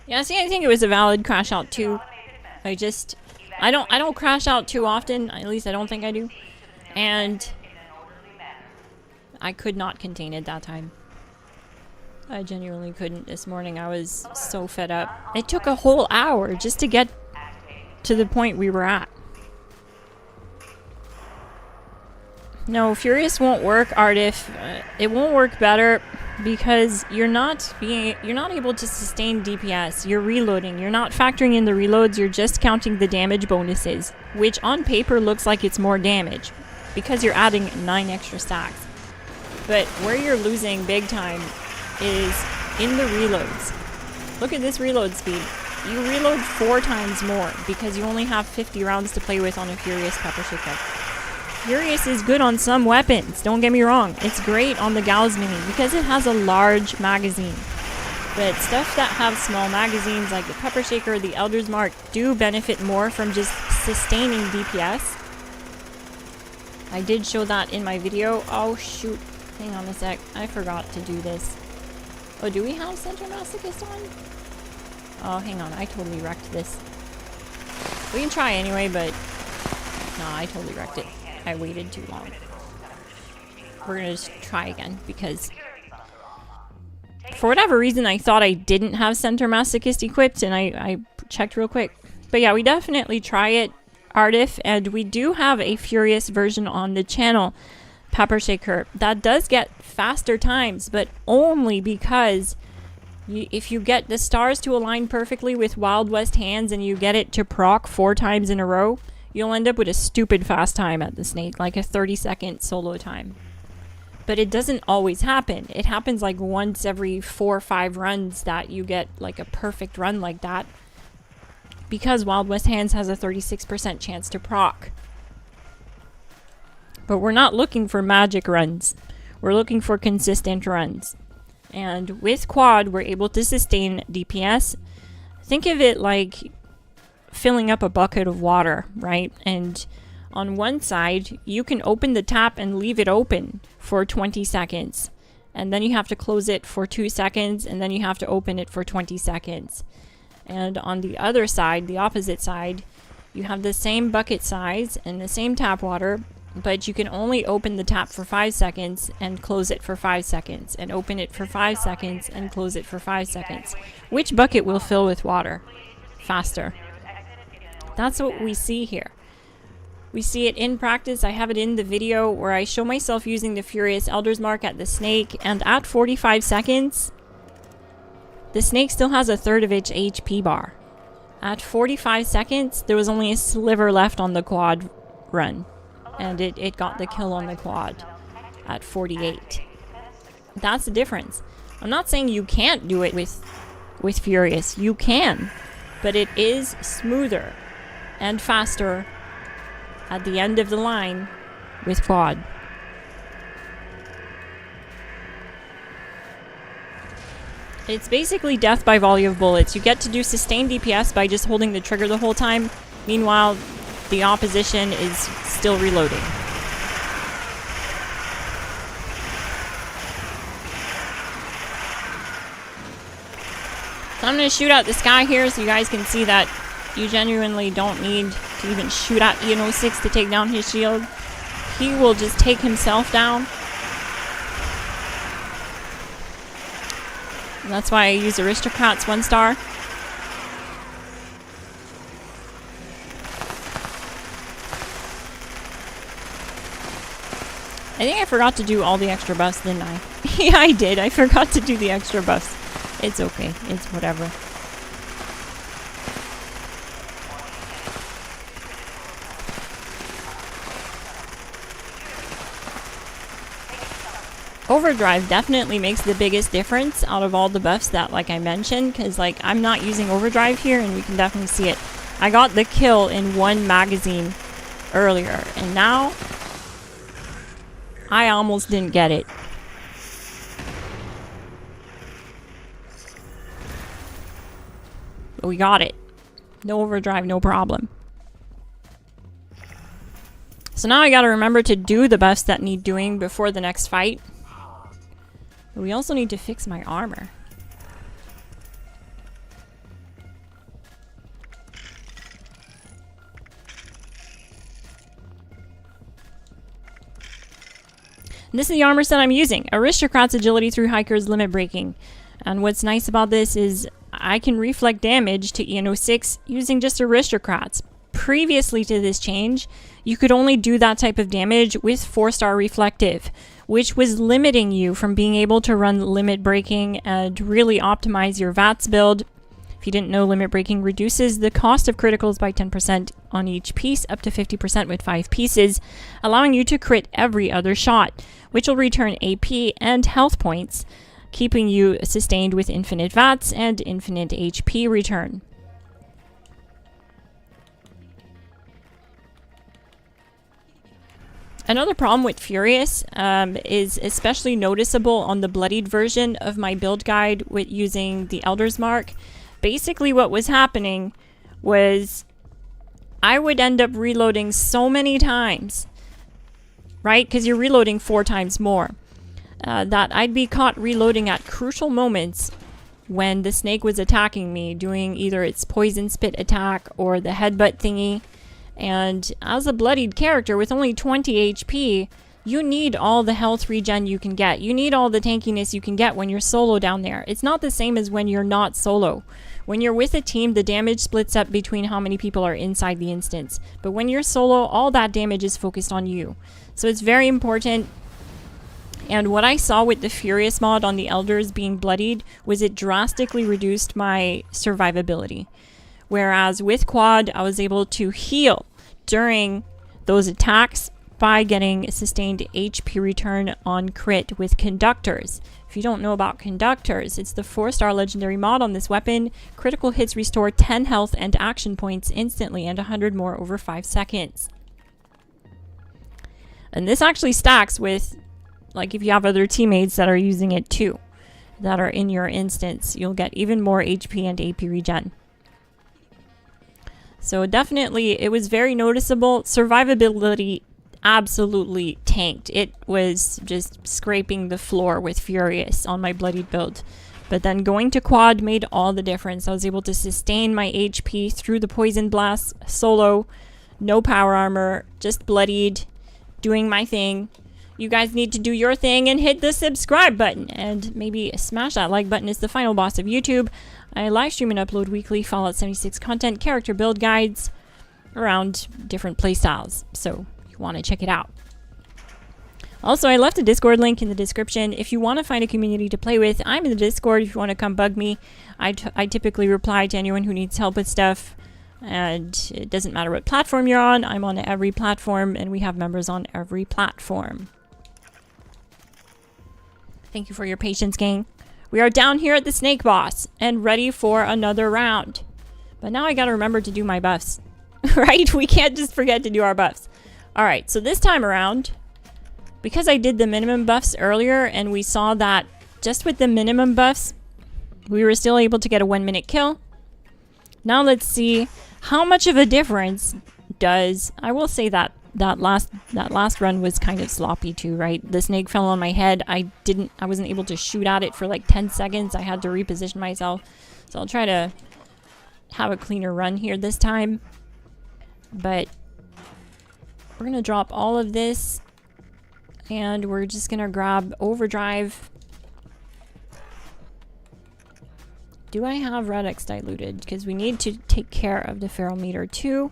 Yeah, see, I think it was a valid crash out too. I don't crash out too often. At least I don't think I do. And I could not contain it that time. I genuinely couldn't this morning. I was so fed up. It took a whole hour just to get to the point we were at. No, Furious won't work, Artif. It won't work better because you're not able to sustain DPS. You're reloading. You're not factoring in the reloads. You're just counting the damage bonuses, which on paper looks like it's more damage because you're adding 9 extra stacks. But where you're losing big time is in the reloads. Look at this reload speed. You reload 4 times more because you only have 50 rounds to play with on a Furious Pepper Shaker. Furious is good on some weapons, don't get me wrong. It's great on the Gals Mini because it has a large magazine. But stuff that have small magazines like the Pepper Shaker or the Elder's Mark do benefit more from just sustaining DPS. I did show that in my video. Oh shoot, hang on a sec, I forgot to do this. Oh, do we have Center Masochist on? Oh, hang on, I totally wrecked this. We can try anyway, but no, I totally wrecked it. I waited too long. We're gonna just try again because for whatever reason I thought I didn't have Center Masochist equipped, and I checked real quick. But yeah, we definitely try it, Artif, and we do have a Furious version on the channel, Pepper Shaker, that does get faster times, but only because if you get the stars to align perfectly with Wild West Hands and you get it to proc 4 times in a row, you'll end up with a stupid fast time at the snake, like a 30-second solo time. But it doesn't always happen. It happens like once every 4 or 5 runs that you get like a perfect run like that, because Wild West Hands has a 36% chance to proc. But we're not looking for magic runs. We're looking for consistent runs. And with quad, we're able to sustain DPS. Think of it like filling up a bucket of water, right? And on one side, you can open the tap and leave it open for 20 seconds. And then you have to close it for 2 seconds, and then you have to open it for 20 seconds. And on the other side, the opposite side, you have the same bucket size and the same tap water, but you can only open the tap for 5 seconds and close it for 5 seconds, and open it for 5 seconds and close it for 5 seconds. Which bucket will fill with water faster? That's what we see here. We see it in practice. I have it in the video where I show myself using the Furious Elder's Mark at the snake, and at 45 seconds, the snake still has a third of its HP bar. At 45 seconds, there was only a sliver left on the quad run, and it got the kill on the quad at 48. That's the difference. I'm not saying you can't do it with Furious. You can. but it is smoother and faster at the end of the line with quad. It's basically death by volley of bullets. You get to do sustained DPS by just holding the trigger the whole time. Meanwhile, the opposition is still reloading. So I'm going to shoot out this guy here so you guys can see that you genuinely don't need to even shoot at Ian 06 to take down his shield. He will just take himself down. And that's why I use Aristocrats 1-star. I think I forgot to do all the extra buffs, didn't I? Yeah, I did. I forgot to do the extra buffs. It's okay. It's whatever. Overdrive definitely makes the biggest difference out of all the buffs that, like I mentioned, because like I'm not using overdrive here and you can definitely see it. I got the kill in one magazine earlier and now I almost didn't get it. But we got it. No overdrive, no problem. So now I gotta remember to do the buffs that need doing before the next fight. But we also need to fix my armor. And this is the armor set I'm using. Aristocrat's agility through Hiker's limit breaking. And what's nice about this is I can reflect damage to Ian 06 using just Aristocrats. Previously to this change, you could only do that type of damage with 4-star reflective, which was limiting you from being able to run limit breaking and really optimize your VATS build. If you didn't know, limit breaking reduces the cost of criticals by 10% on each piece, up to 50% with 5 pieces, allowing you to crit every other shot, which will return AP and health points, keeping you sustained with infinite VATS and infinite HP return. Another problem with Furious is especially noticeable on the bloodied version of my build guide with using the Elder's Mark. Basically what was happening was I would end up reloading so many times, right? Because you're reloading 4 times more. That I'd be caught reloading at crucial moments when the snake was attacking me, doing either its poison spit attack or the headbutt thingy. And as a bloodied character with only 20 HP, you need all the health regen you can get. You need all the tankiness you can get when you're solo down there. It's not the same as when you're not solo. When you're with a team, the damage splits up between how many people are inside the instance. But when you're solo, all that damage is focused on you. So it's very important. And what I saw with the Furious mod on the Elders being bloodied was it drastically reduced my survivability. Whereas with Quad, I was able to heal during those attacks by getting a sustained HP return on crit with Conductors. If you don't know about Conductors, it's the 4-star legendary mod on this weapon. Critical hits restore 10 health and action points instantly and 100 more over 5 seconds. And this actually stacks with, like, if you have other teammates that are using it too, that are in your instance, you'll get even more HP and AP regen. So definitely, it was very noticeable. Survivability absolutely tanked. It was just scraping the floor with Furious on my bloodied build. But then going to Quad made all the difference. I was able to sustain my HP through the poison blast solo. No power armor, just bloodied, doing my thing. You guys need to do your thing and hit the subscribe button. And maybe smash that like button. It's the final boss of YouTube. I live stream and upload weekly Fallout 76 content, character build guides around different playstyles. So you want to check it out. Also, I left a Discord link in the description. If you want to find a community to play with, I'm in the Discord if you want to come bug me. I typically reply to anyone who needs help with stuff. And it doesn't matter what platform you're on. I'm on every platform and we have members on every platform. Thank you for your patience, gang. We are down here at the snake boss and ready for another round. But now I gotta remember to do my buffs. Right? We can't just forget to do our buffs. Alright, so this time around, because I did the minimum buffs earlier and we saw that just with the minimum buffs, we were still able to get a 1-minute kill. Now let's see how much of a difference does... I will say that that last run was kind of sloppy too, right? The snake fell on my head. I wasn't able to shoot at it for like 10 seconds. I had to reposition myself. So I'll try to have a cleaner run here this time. But we're going to drop all of this and we're just going to grab overdrive. Do I have Radix diluted? Because we need to take care of the ferrometer too.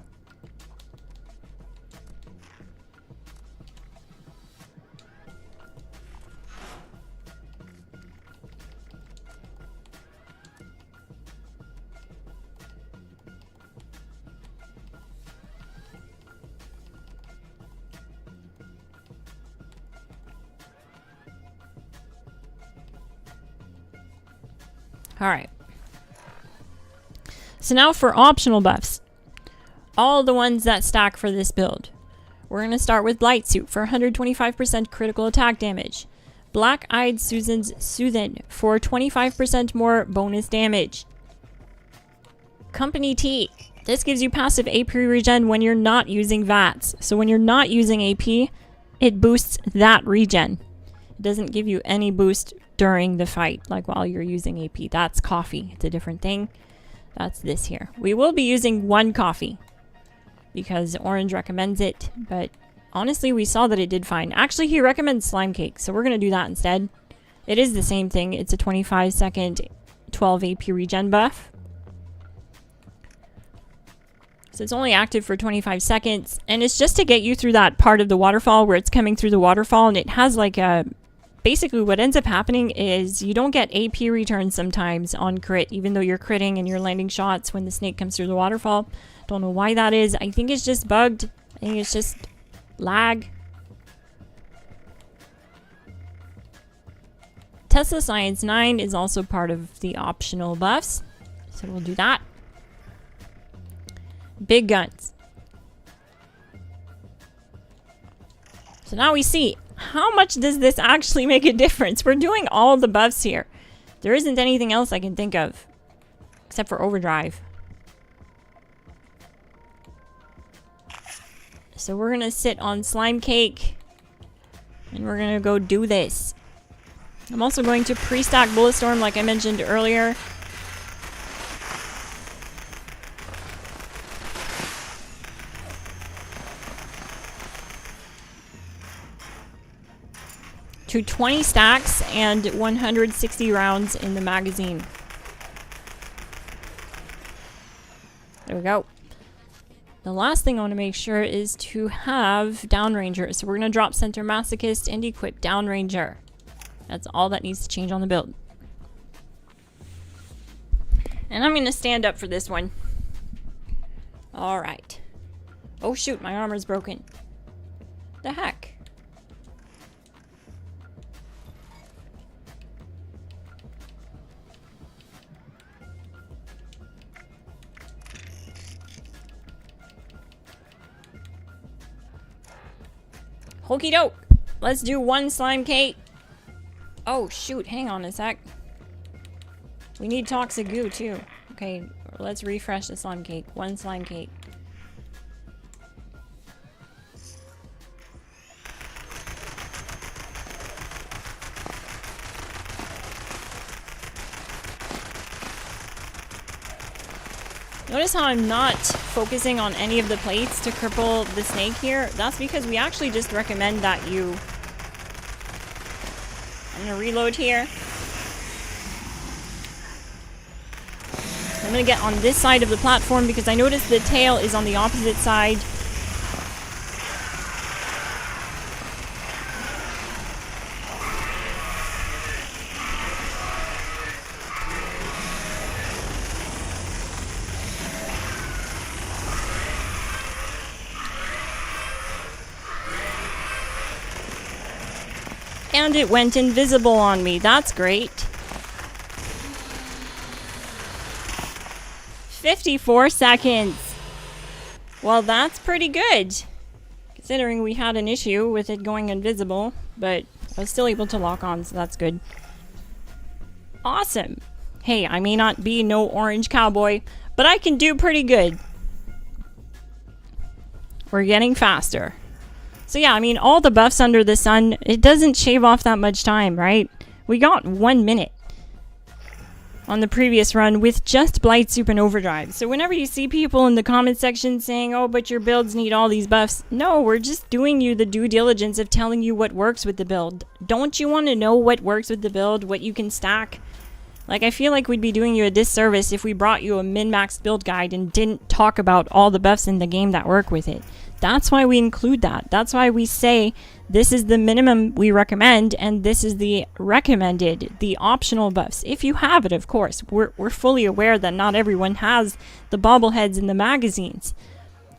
All right. So now for optional buffs. All the ones that stack for this build. We're going to start with Blight Suit for 125% critical attack damage. Black-Eyed Susan's Soothin' for 25% more bonus damage. Company Tea. This gives you passive AP regen when you're not using VATS. So when you're not using AP, it boosts that regen. It doesn't give you any boost during the fight, like while you're using AP. That's coffee. It's a different thing. That's this here. We will be using 1 coffee because Orange recommends it, but honestly, we saw that it did fine. Actually, he recommends slime cake, so we're going to do that instead. It is the same thing. It's a 25-second 12 AP regen buff. So it's only active for 25 seconds, and it's just to get you through that part of the waterfall where it's coming through the waterfall, and it has like a... Basically, what ends up happening is you don't get AP returns sometimes on crit, even though you're critting and you're landing shots when the snake comes through the waterfall. Don't know why that is. I think it's just bugged. I think it's just lag. Tesla Science 9 is also part of the optional buffs, so we'll do that. Big guns. So now we see. How much does this actually make a difference? We're doing all the buffs here. There isn't anything else I can think of. Except for overdrive. So we're going to sit on slime cake. And we're going to go do this. I'm also going to pre-stack Bulletstorm like I mentioned earlier. To 20 stacks and 160 rounds in the magazine. There we go. The last thing I want to make sure is to have Downranger. So we're going to drop Center Masochist and equip Downranger. That's all that needs to change on the build. And I'm going to stand up for this one. Alright. Oh shoot, my armor's broken. The heck? Okie doke. Let's do 1 slime cake. Oh shoot, hang on a sec. We need toxic goo too. Okay, let's refresh the slime cake. 1 slime cake. Notice how I'm not focusing on any of the plates to cripple the snake here. That's because we actually just recommend that you... I'm gonna reload here. I'm gonna get on this side of the platform because I noticed the tail is on the opposite side. And it went invisible on me. That's great. 54 seconds. Well, that's pretty good, considering we had an issue with it going invisible, but I was still able to lock on, so that's good. Awesome. Hey, I may not be no orange cowboy, but I can do pretty good. We're getting faster. So yeah, I mean, all the buffs under the sun, it doesn't shave off that much time, right? We got 1 minute on the previous run with just Blight, Soup, and Overdrive. So whenever you see people in the comment section saying, oh, but your builds need all these buffs. No, we're just doing you the due diligence of telling you what works with the build. Don't you want to know what works with the build, what you can stack? Like, I feel like we'd be doing you a disservice if we brought you a min-max build guide and didn't talk about all the buffs in the game that work with it. That's why we include that. That's why we say this is the minimum we recommend and this is the recommended, the optional buffs. If you have it, of course. We're fully aware that not everyone has the bobbleheads in the magazines.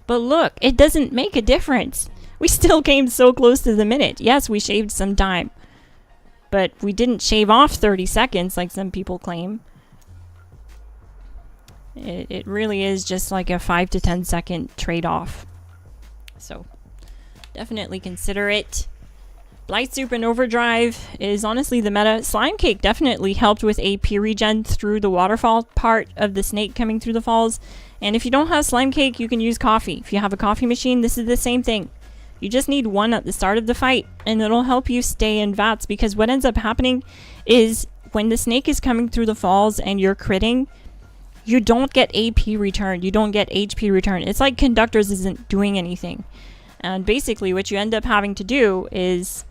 But look, it doesn't make a difference. We still came so close to the minute. Yes, we shaved some time. But we didn't shave off 30 seconds like some people claim. It really is just like a 5 to 10 second trade-off. So, definitely consider it. Blight, Soup, and Overdrive is honestly the meta. Slime Cake definitely helped with AP regen through the waterfall part of the snake coming through the falls. And if you don't have Slime Cake, you can use coffee. If you have a coffee machine, this is the same thing. You just need one at the start of the fight, and it'll help you stay in VATS, because what ends up happening is when the snake is coming through the falls and you're critting, you don't get AP return. You don't get HP return. It's like Conductors isn't doing anything. And basically what you end up having to do is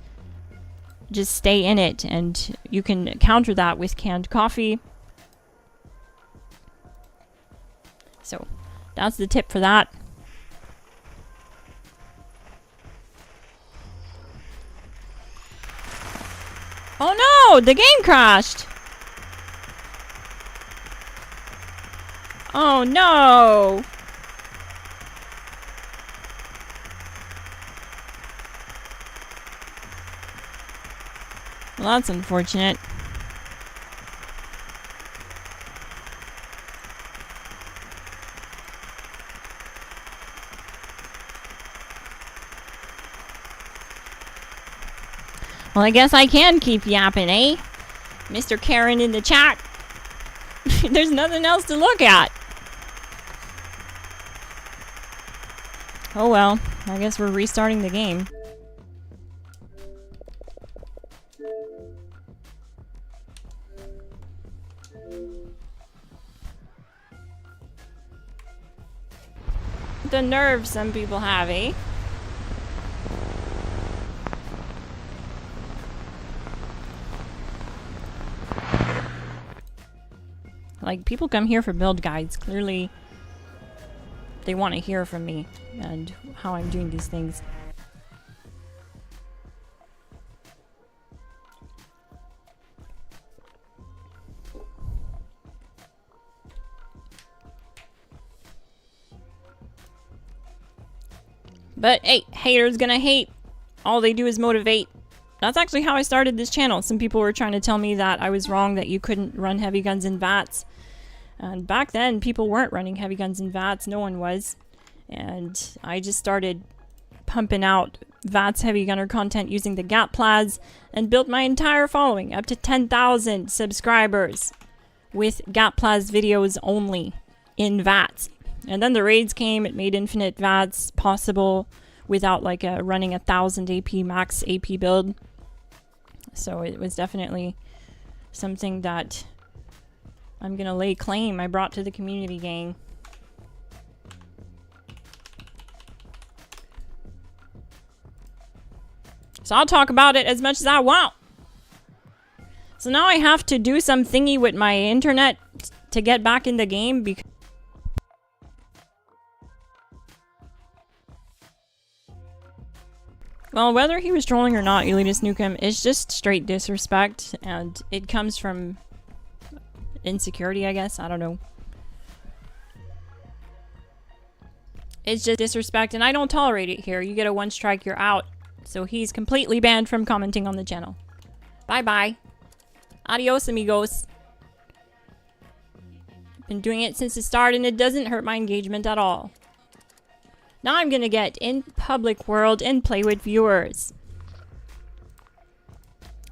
just stay in it, and you can counter that with canned coffee. So that's the tip for that. Oh no! The game crashed! Oh no! Well, that's unfortunate. Well, I guess I can keep yapping, eh? Mr. Karen in the chat. There's nothing else to look at. Oh well, I guess we're restarting the game. The nerve some people have, eh? Like, people come here for build guides. Clearly, they want to hear from me and how I'm doing these things. But hey, haters gonna hate. All they do is motivate. That's actually how I started this channel. Some people were trying to tell me that I was wrong, that you couldn't run heavy guns in VATS. And back then, people weren't running heavy guns in VATS. No one was. And I just started pumping out VATS heavy gunner content using the GAP-Plaz and built my entire following up to 10,000 subscribers with GAP-Plaz videos only in VATS. And then the raids came. It made infinite VATS possible without like running 1,000 AP max AP build. So it was definitely something that I'm gonna lay claim I brought to the community, gang. So I'll talk about it as much as I want. So now I have to do some thingy with my internet to get back in the game because well, whether he was trolling or not, Elitist Nukem is just straight disrespect, and it comes from insecurity, I guess. I don't know. It's just disrespect, and I don't tolerate it here. You get a one strike, you're out. So he's completely banned from commenting on the channel. Bye-bye. Adios, amigos. Been doing it since the start, and it doesn't hurt my engagement at all. Now I'm gonna get in public world and play with viewers.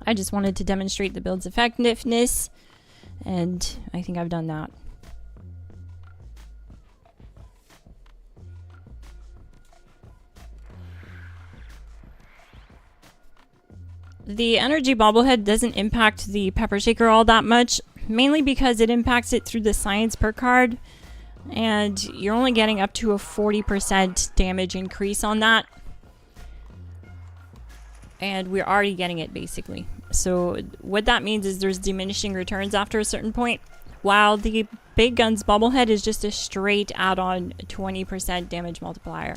I just wanted to demonstrate the build's effectiveness, and I think I've done that. The energy bobblehead doesn't impact the pepper shaker all that much, mainly because it impacts it through the science perk card, and you're only getting up to a 40% damage increase on that. And we're already getting it basically. So what that means is there's diminishing returns after a certain point, while the big guns bobblehead is just a straight add-on 20% damage multiplier.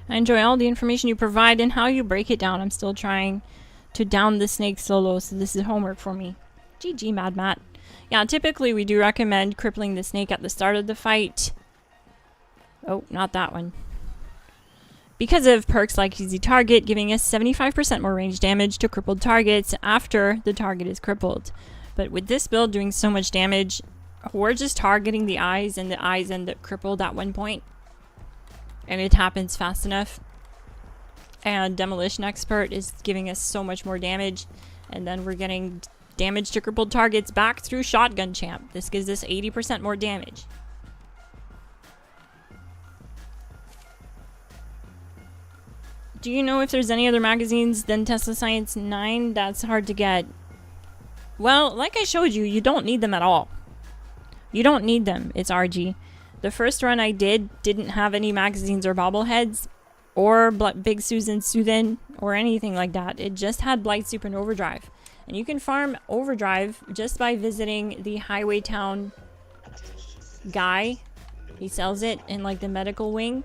I enjoy all the information you provide and how you break it down. I'm still trying to down the snake solo, so this is homework for me. GG, Mad Matt. Yeah, typically we do recommend crippling the snake at the start of the fight. Oh, not that one. Because of perks like Easy Target, giving us 75% more range damage to crippled targets after the target is crippled. But with this build doing so much damage, we're just targeting the eyes, and the eyes end up crippled at one point. And it happens fast enough. And Demolition Expert is giving us so much more damage. And then we're getting damage to crippled targets back through Shotgun Champ. This gives us 80% more damage. Do you know if there's any other magazines than Tesla Science 9? That's hard to get. Well, like I showed you, you don't need them at all. You don't need them. It's RG. The first run I didn't have any magazines or bobbleheads or Big Susan Soothin or anything like that. It just had Blight Soup and Overdrive. And you can farm Overdrive just by visiting the Highway Town guy. He sells it in like the medical wing.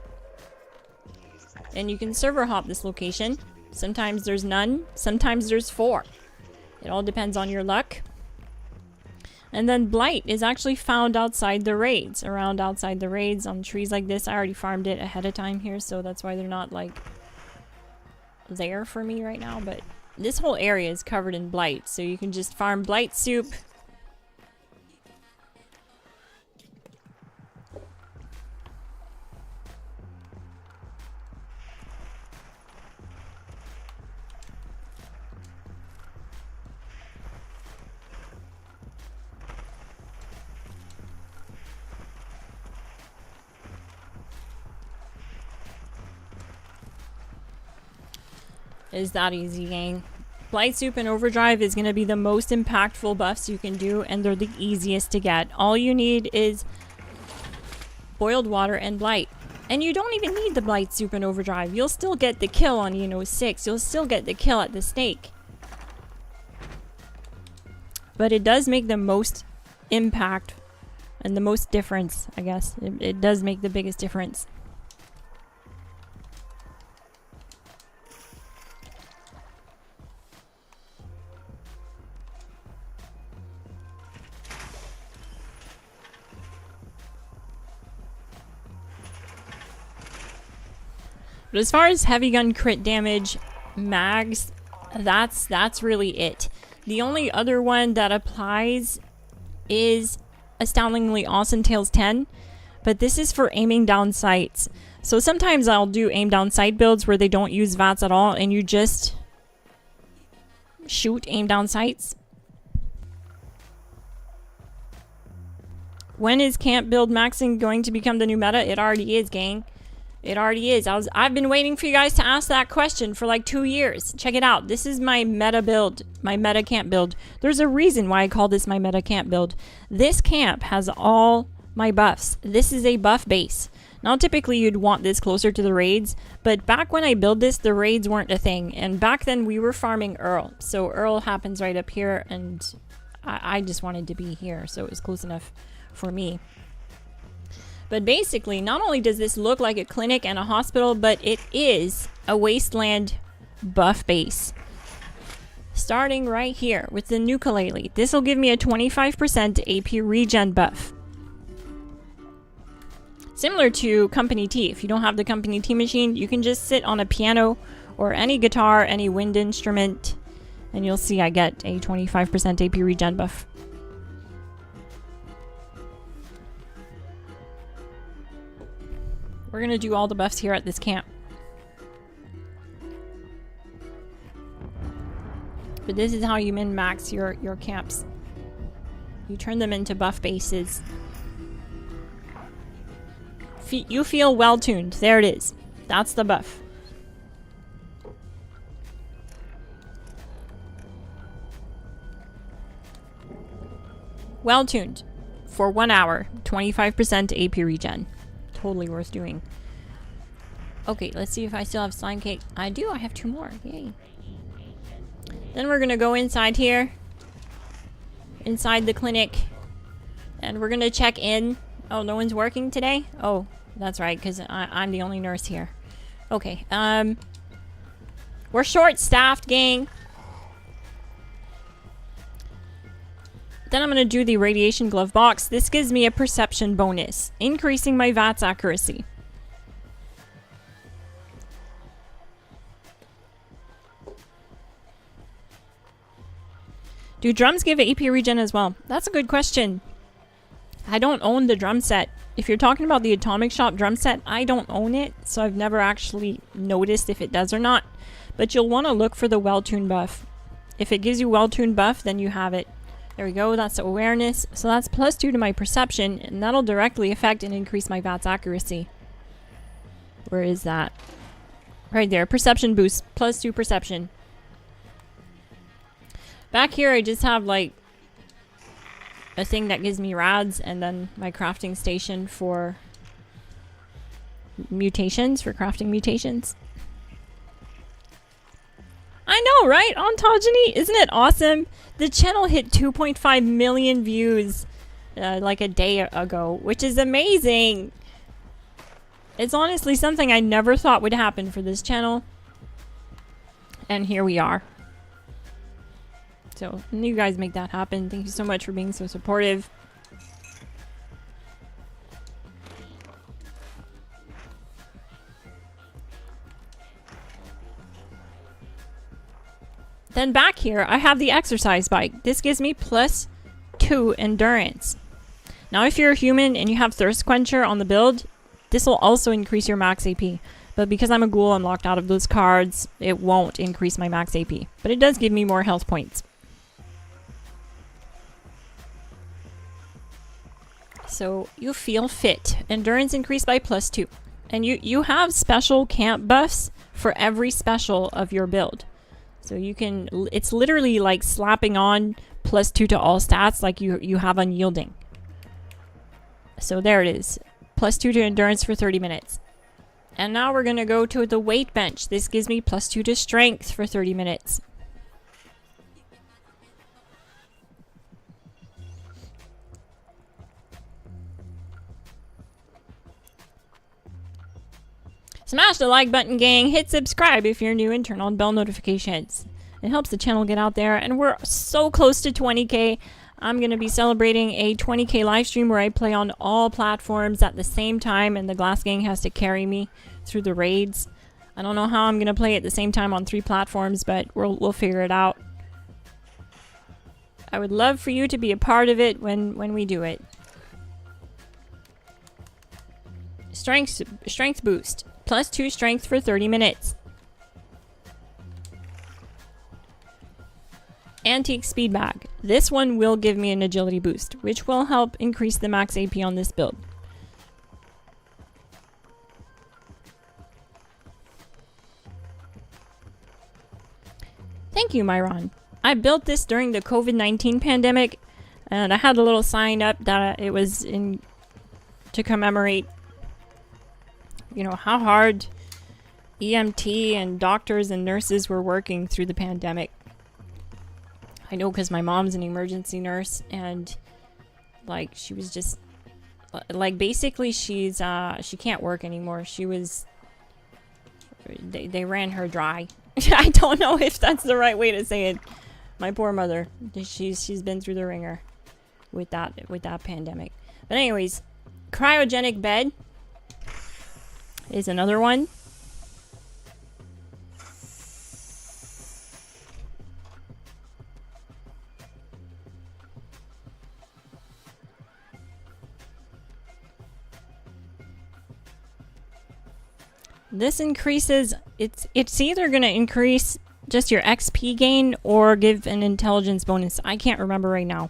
And you can server hop this location. Sometimes there's none, sometimes there's 4. It all depends on your luck. And then Blight is actually found outside the raids, around outside the raids on trees like this. I already farmed it ahead of time here, so that's why they're not like there for me right now. But this whole area is covered in Blight, so you can just farm Blight Soup. Is that easy, gang. Blight Soup and Overdrive is going to be the most impactful buffs you can do, and they're the easiest to get. All you need is boiled water and Blight. And you don't even need the Blight Soup and Overdrive. You'll still get the kill on Eno 6. You'll still get the kill at the snake. But it does make the most impact and the most difference, I guess. It does make the biggest difference. But as far as heavy gun crit damage mags, that's really it. The only other one that applies is Astoundingly Awesome Tails 10, but this is for aiming down sights. So sometimes I'll do aim down sight builds where they don't use VATS at all, and you just shoot aim down sights. When is camp build maxing going to become the new meta? It already is, gang. It already is. I've been waiting for you guys to ask that question for like 2 years. Check it out. This is my meta build, my meta camp build. There's a reason why I call this my meta camp build. This camp has all my buffs. This is a buff base. Now typically you'd want this closer to the raids, but back when I built this, the raids weren't a thing. And back then we were farming Earl. So Earl happens right up here, and I just wanted to be here, so it was close enough for me. But basically, not only does this look like a clinic and a hospital, but it is a wasteland buff base. Starting right here with the ukulele. This will give me a 25% AP regen buff. Similar to Company T. If you don't have the Company T machine, you can just sit on a piano or any guitar, any wind instrument, and you'll see I get a 25% AP regen buff. We're gonna do all the buffs here at this camp. But this is how you min-max your camps. You turn them into buff bases. You feel well-tuned. There it is. That's the buff. Well-tuned. For 1 hour. 25% AP regen. Totally worth doing. Okay, let's see if I still have slime cake. I do. I have 2 more. Yay. Then we're gonna go inside here. Inside the clinic. And we're gonna check in. Oh, no one's working today? Oh, that's right, because I'm the only nurse here. Okay, we're short-staffed, gang. Then I'm gonna do the radiation glove box. This gives me a perception bonus, increasing my VATS accuracy. Do drums give AP regen as well? That's a good question. I don't own the drum set. If you're talking about the Atomic Shop drum set, I don't own it, so I've never actually noticed if it does or not. But you'll want to look for the well-tuned buff. If it gives you well-tuned buff, then you have it. There we go, that's awareness. So that's +2 to my perception, and that'll directly affect and increase my VATS accuracy. Where is that? Right there, perception boost, +2 perception. Back here, I just have like a thing that gives me rads, and then my crafting station for mutations, for crafting mutations. I know, right? Ontogeny, isn't it awesome? The channel hit 2.5 million views like a day ago, which is amazing. It's honestly something I never thought would happen for this channel. And here we are. So, you guys make that happen. Thank you so much for being so supportive. Then back here, I have the exercise bike. This gives me +2 endurance. Now, if you're a human and you have Thirst Quencher on the build, this will also increase your max AP. But because I'm a ghoul, I'm locked out of those cards. It won't increase my max AP. But it does give me more health points. So you feel fit. Endurance increased by +2. And you have special camp buffs for every special of your build. So you can, it's literally like slapping on +2 to all stats like you have unyielding. So there it is. +2 to endurance for 30 minutes. And now we're gonna go to the weight bench. This gives me +2 to strength for 30 minutes. Smash the like button, gang. Hit subscribe if you're new and turn on bell notifications. It helps the channel get out there, and we're so close to 20K. I'm going to be celebrating a 20K live stream where I play on all platforms at the same time, and the GLASSGANG has to carry me through the raids. I don't know how I'm going to play at the same time on 3 platforms, but we'll figure it out. I would love for you to be a part of it when we do it. Strength boost. +2 strength for 30 minutes. Antique speed bag. This one will give me an agility boost, which will help increase the max AP on this build. Thank you, Myron. I built this during the COVID-19 pandemic, and I had a little sign up that it was to commemorate, you know, how hard EMT and doctors and nurses were working through the pandemic. I know because my mom's an emergency nurse, and like she was just like basically she's she can't work anymore. They ran her dry. I don't know if that's the right way to say it. My poor mother. She's been through the ringer with that pandemic. But anyways, cryogenic bed is another one. This increases, it's either going to increase just your XP gain or give an intelligence bonus. I can't remember right now.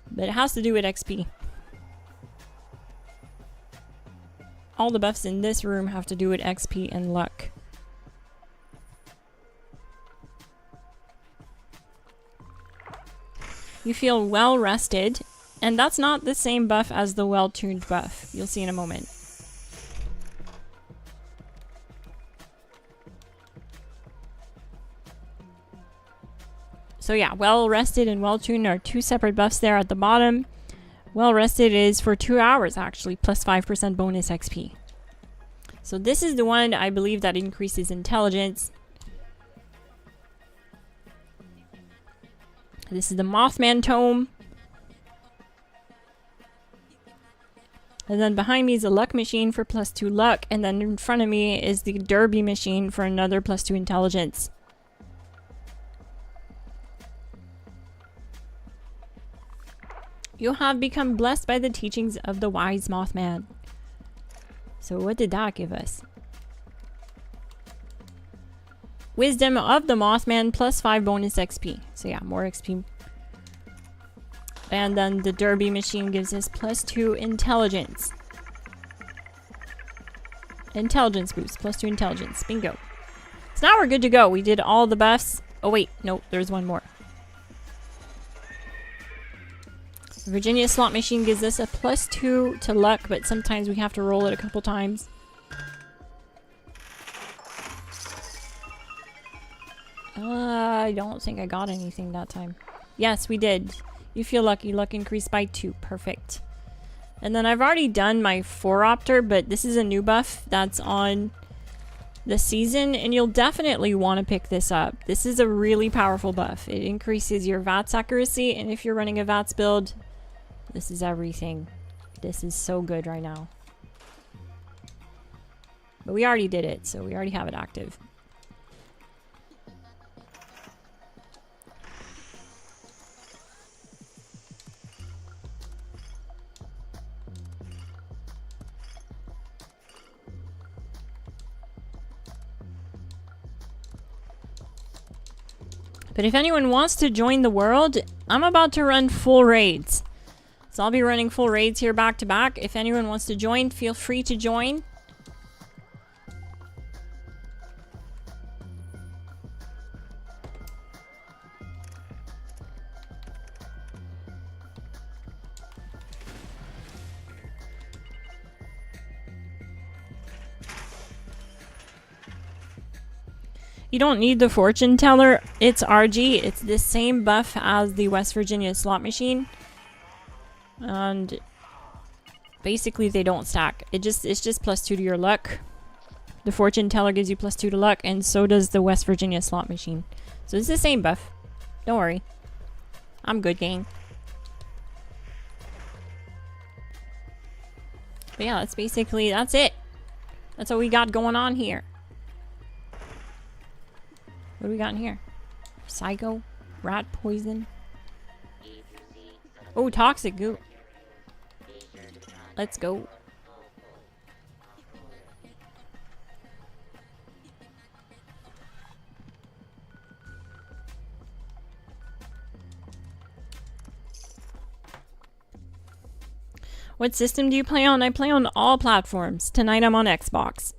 But it has to do with XP. All the buffs in this room have to do with XP and luck. You feel well rested, and that's not the same buff as the well-tuned buff. You'll see in a moment. So yeah, well rested and well tuned are two separate buffs there at the bottom. Well rested is for 2 hours actually, plus 5% bonus XP. So this is the one I believe that increases intelligence. This is the Mothman Tome. And then behind me is a luck machine for plus 2 luck. And then in front of me is the Derby machine for another plus 2 intelligence. You have become blessed by the teachings of the wise Mothman. So what did that give us? Wisdom of the Mothman plus 5 bonus XP. So yeah, more XP. And then the Derby machine gives us plus 2 intelligence. Intelligence boost, plus 2 intelligence. Bingo. So now we're good to go. We did all the buffs. Oh wait, no, there's one more. Virginia slot machine gives us a plus 2 to luck, but sometimes we have to roll it a couple times. I don't think I got anything that time. Yes, we did. You feel lucky. Luck increased by 2. Perfect. And then I've already done my 4-opter, but this is a new buff that's on the season, and you'll definitely want to pick this up. This is a really powerful buff. It increases your VATS accuracy, and if you're running a VATS build, this is everything. This is so good right now. But we already did it, so we already have it active. But if anyone wants to join the world, I'm about to run full raids. So I'll be running full raids here back to back. If anyone wants to join, feel free to join. You don't need the fortune teller. It's RG. It's the same buff as the West Virginia slot machine. And basically they don't stack. It's just plus 2 to your luck. The fortune teller gives you plus 2 to luck, and so does the West Virginia slot machine. So it's the same buff. Don't worry. I'm good, gang. But yeah, that's it. That's what we got going on here. What do we got in here? Psycho? Rat poison? Oh, toxic goo. Let's go. What system do you play on? I play on all platforms. Tonight I'm on Xbox.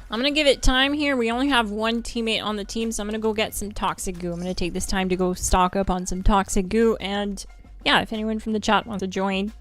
I'm gonna give it time here. We only have one teammate on the team, so I'm gonna go get some toxic goo. I'm gonna take this time to go stock up on some toxic goo, and yeah, if anyone from the chat wants to join.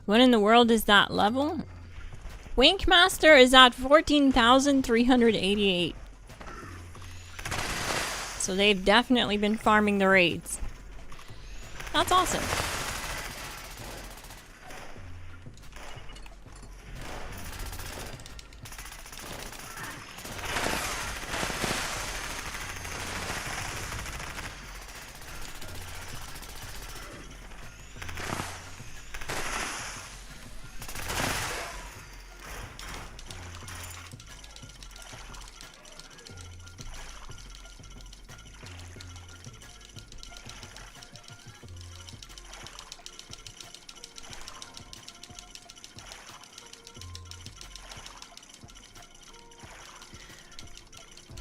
What in the world is that level? Winkmaster is at 14,388. So they've definitely been farming the raids. That's awesome.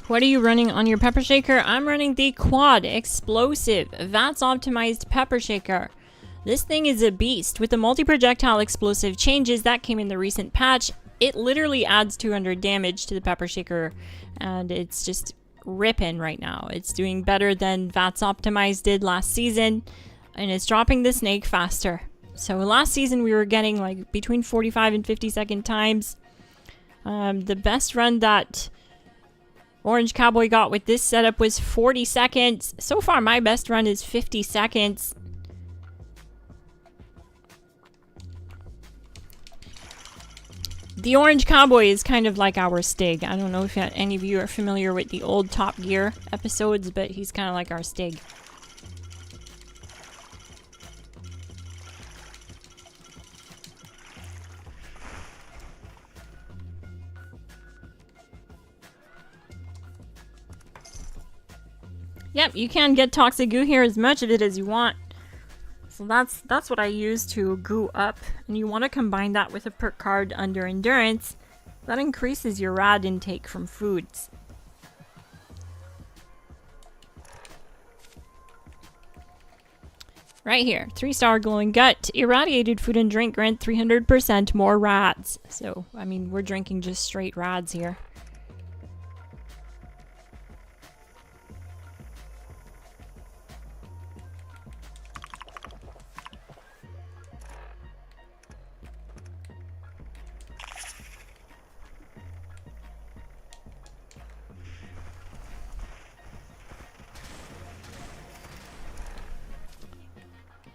What are you running on your pepper shaker? I'm running the quad explosive VATS optimized pepper shaker. This thing is a beast. With the multi-projectile explosive changes that came in the recent patch, it literally adds 200 damage to the pepper shaker, and it's just ripping right now. It's doing better than VATS optimized did last season, and it's dropping the snake faster. So last season we were getting like between 45 and 50 second times. The best run that Orange Cowboy got with this setup was 40 seconds. So far, my best run is 50 seconds. The Orange Cowboy is kind of like our Stig. I don't know if any of you are familiar with the old Top Gear episodes, but he's kind of like our Stig. Yep, you can get toxic goo here, as much of it as you want. So that's what I use to goo up. And you want to combine that with a perk card under endurance. That increases your rad intake from foods. Right here, 3-star glowing gut. Irradiated food and drink grant 300% more rads. So, I mean, we're drinking just straight rads here.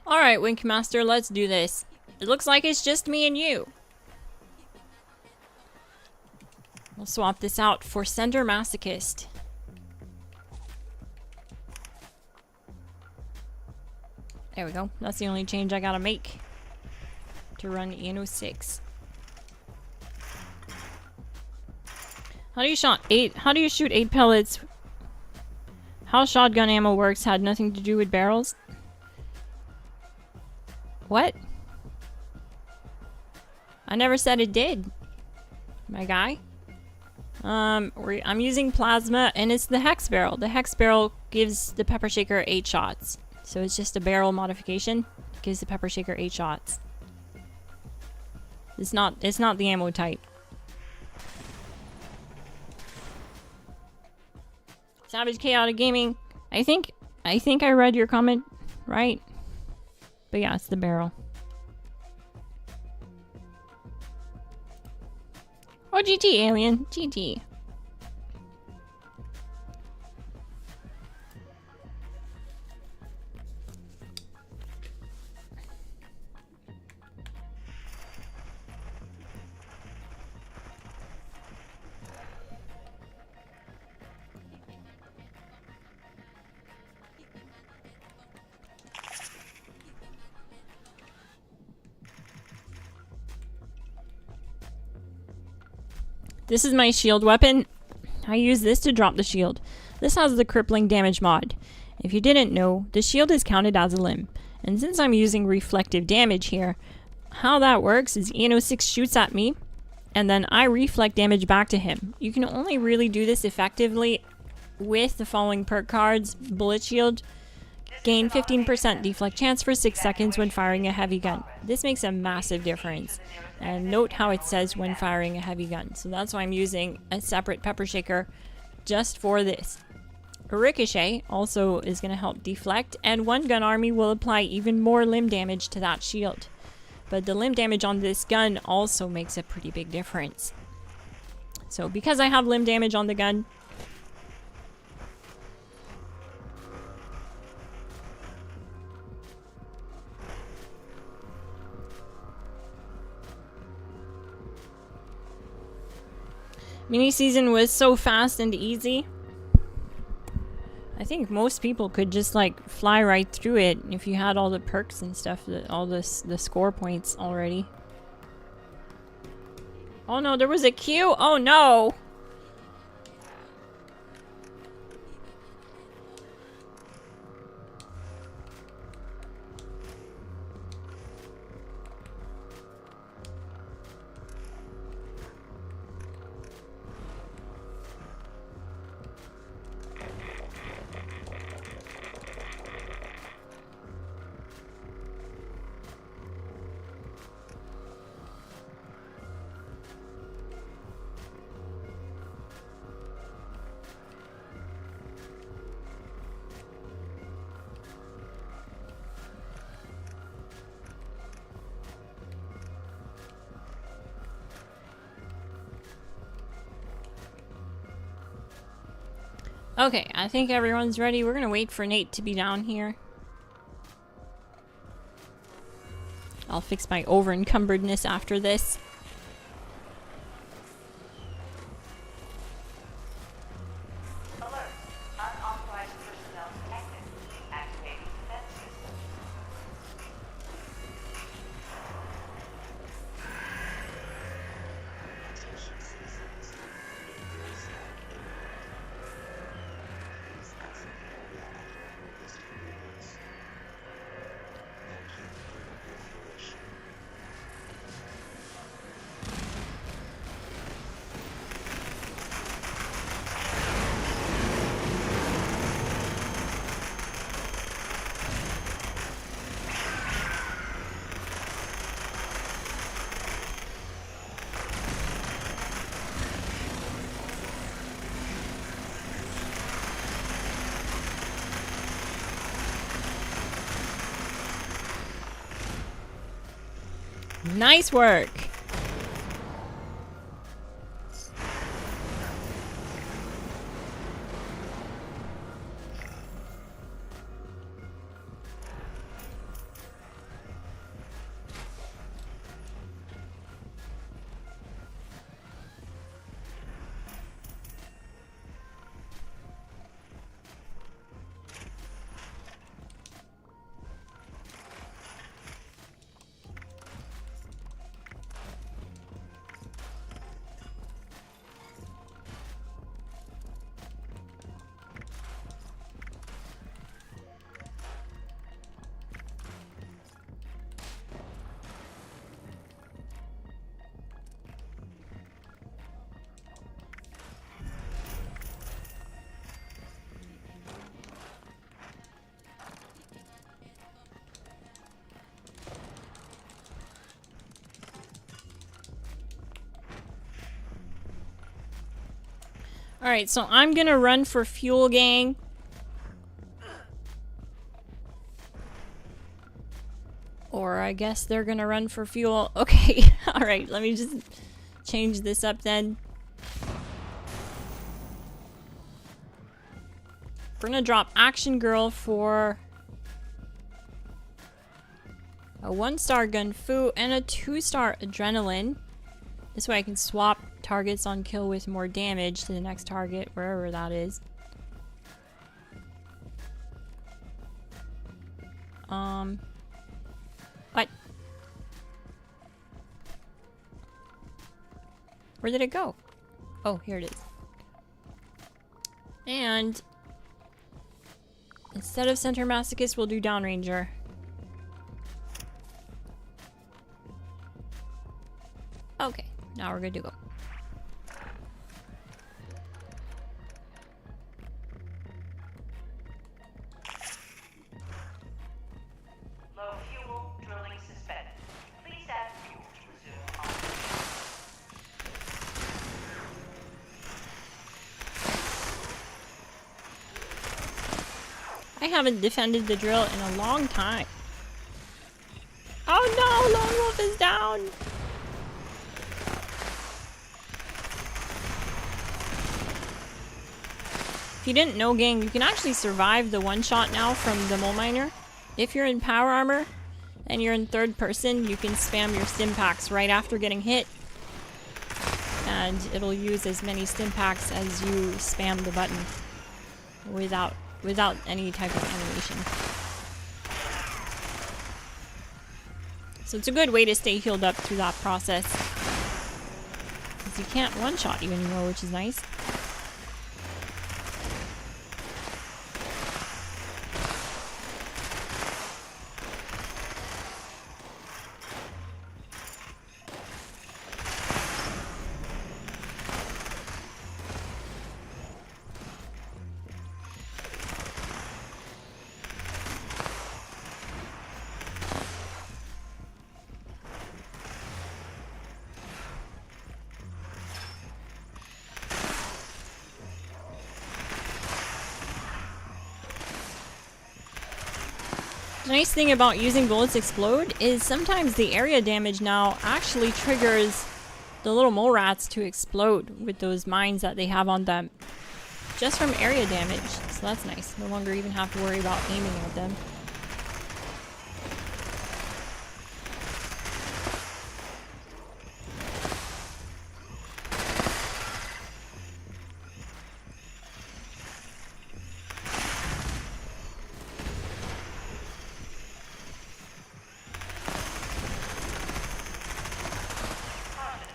Alright, Winkmaster, let's do this. It looks like it's just me and you. We'll swap this out for Sender Masochist. There we go. That's the only change I gotta make to run Eno 6. How do you shoot 8 pellets? How shotgun ammo works had nothing to do with barrels. What? I never said it did, my guy. I'm using plasma, and it's the hex barrel. The hex barrel gives the pepper shaker 8 shots. So it's just a barrel modification. It gives the pepper shaker 8 shots. It's not the ammo type. Savage Chaotic Gaming. I think I read your comment right. But yeah, it's the barrel. Oh, GG, alien. GG. This is my shield weapon. I use this to drop the shield. This has the crippling damage mod. If you didn't know, the shield is counted as a limb. And since I'm using reflective damage here, how that works is ENO6 shoots at me, and then I reflect damage back to him. You can only really do this effectively with the following perk cards. Bullet Shield. Gain 15% deflect chance for 6 seconds when firing a heavy gun. This makes a massive difference. And note how it says when firing a heavy gun. So that's why I'm using a separate pepper shaker just for this. Ricochet also is going to help deflect, and one gun army will apply even more limb damage to that shield. But the limb damage on this gun also makes a pretty big difference. So because I have limb damage on the gun, mini season was so fast and easy. I think most people could just like fly right through it if you had all the perks and stuff, all the score points already. Oh no, there was a queue. Oh no. Okay, I think everyone's ready. We're gonna wait for Nate to be down here. I'll fix my over-encumbredness after this. Alert. Unauthorized personnel detected. Activating defense system. Nice work. Alright, so I'm gonna run for fuel, gang. Or I guess they're gonna run for fuel. Okay, alright, let me just change this up then. We're gonna drop Action Girl for a 1-star Gun Fu and a 2-star Adrenaline. This way I can swap targets on kill with more damage to the next target, wherever that is. What? Where did it go? Oh, here it is. And instead of center masochist, we'll do downranger. Okay, now we're good to go. Low fuel drilling suspended. Please add fuel to resume operation. I haven't defended the drill in a long time. Oh no, Lone Wolf is down! If you didn't know, gang, you can actually survive the one-shot now from the mole miner. If you're in power armor and you're in third person, you can spam your Stimpacks right after getting hit. And it'll use as many Stimpacks as you spam the button without any type of animation. So it's a good way to stay healed up through that process. Because you can't one-shot you anymore, which is nice. The nice thing about using bullets explode is sometimes the area damage now actually triggers the little mole rats to explode with those mines that they have on them. Just from area damage. So that's nice. No longer even have to worry about aiming at them.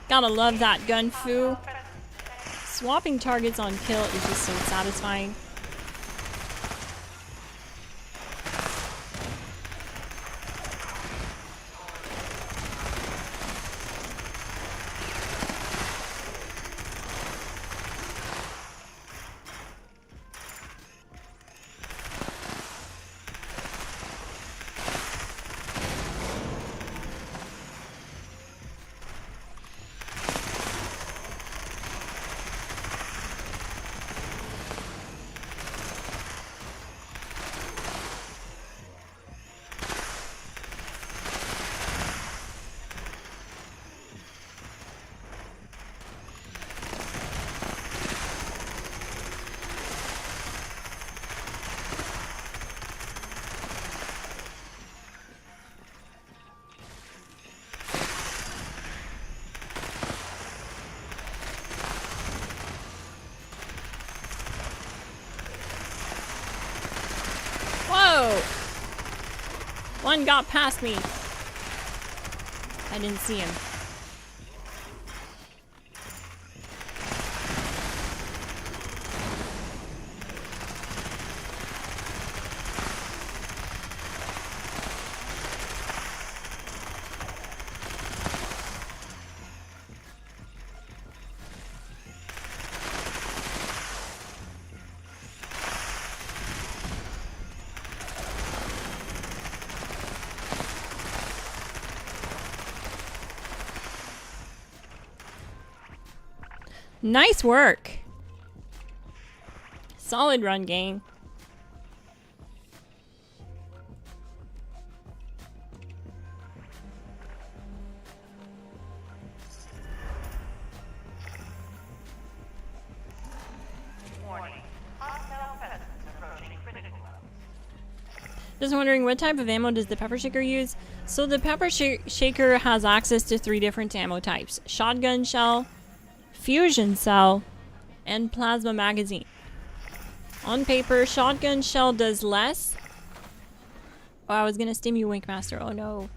Gotta love that gun foo. Swapping targets on kill is just so satisfying. One got past me. I didn't see him. Nice work. Solid run, gang. Warning. Hostile presence approaching critical levels. Just wondering, what type of ammo does the pepper shaker use? So the pepper shaker has access to 3 different ammo types: shotgun shell, fusion cell, and plasma magazine. On paper, shotgun shell does less. Oh, I was gonna stim you, Winkmaster. Oh no.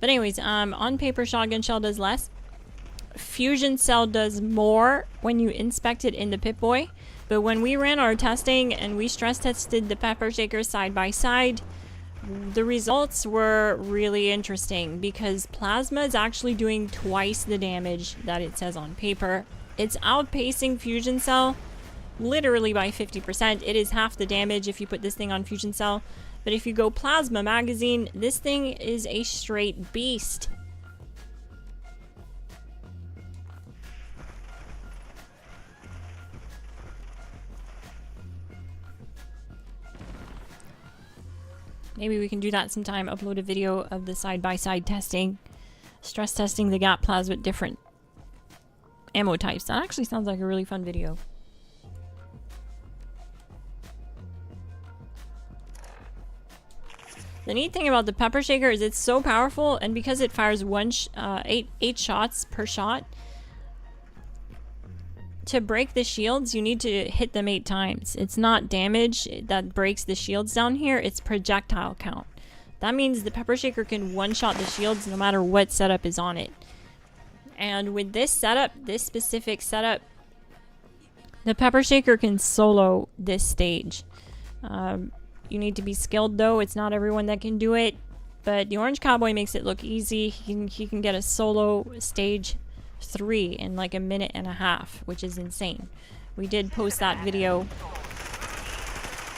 But anyways, on paper, shotgun shell does less. Fusion Cell does more when you inspect it in the Pip-Boy, but when we ran our testing and we stress tested the pepper shaker side by side, the results were really interesting because plasma is actually doing twice the damage that it says on paper. It's outpacing Fusion Cell literally by 50%. It is half the damage if you put this thing on Fusion Cell, but if you go Plasma Magazine, this thing is a straight beast. Maybe we can do that sometime, upload a video of the side-by-side testing, stress testing the gap plasma with different ammo types. That actually sounds like a really fun video. The neat thing about the pepper shaker is it's so powerful, and because it fires eight shots per shot, to break the shields, you need to hit them 8 times. It's not damage that breaks the shields down here, it's projectile count. That means the pepper shaker can one-shot the shields no matter what setup is on it. And with this setup, this specific setup, the pepper shaker can solo this stage. You need to be skilled though, it's not everyone that can do it, but the Orange Cowboy makes it look easy. He can get a solo stage 3 in like a minute and a half, which is insane. We did post that video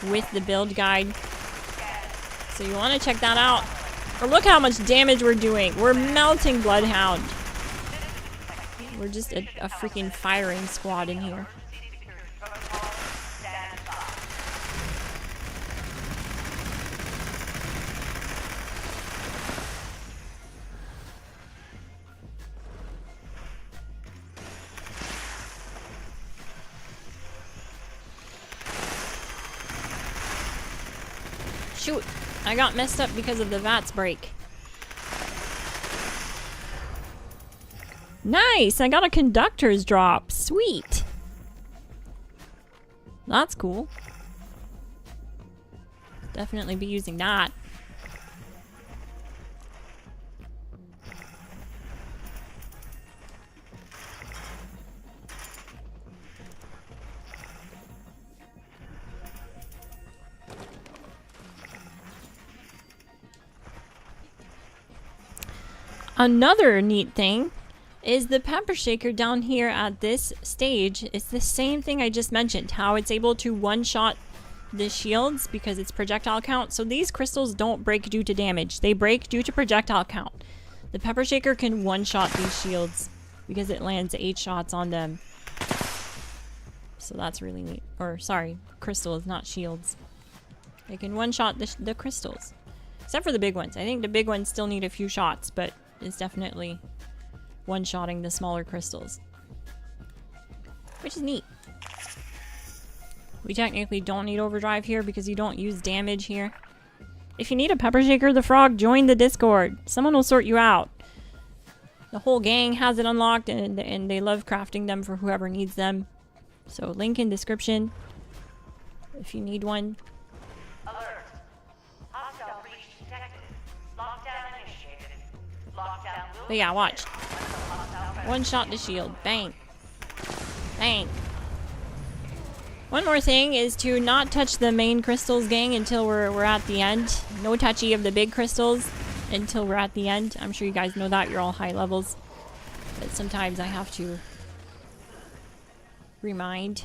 with the build guide, so you want to check that out. Or look how much damage we're doing. We're melting Bloodhound. We're just a freaking firing squad in here. Shoot, I got messed up because of the VATS break. Nice, I got a conductor's drop. Sweet. That's cool. Definitely be using that. Another neat thing is the pepper shaker down here at this stage. It's the same thing I just mentioned, how it's able to one-shot the shields because it's projectile count. So these crystals don't break due to damage, they break due to projectile count. The pepper shaker can one-shot these shields because it lands 8 shots on them. So that's really neat. Or sorry, crystals, not shields. They can one-shot the crystals. Except for the big ones. I think the big ones still need a few shots, but it's definitely one-shotting the smaller crystals, which is neat. We technically don't need overdrive here because you don't use damage here. If you need a pepper shaker the frog, join the Discord. Someone will sort you out. The whole gang has it unlocked, and they love crafting them for whoever needs them. So link in description if you need one. Alert. Hostile breach detected. Lockdown initiated. Lockdown will But yeah, watch. hostile presence. One shot the shield. Bang. Bang. One more thing is to not touch the main crystals, gang, until we're at the end. No touchy of the big crystals until we're at the end. I'm sure you guys know that. You're all high levels. But sometimes I have to remind.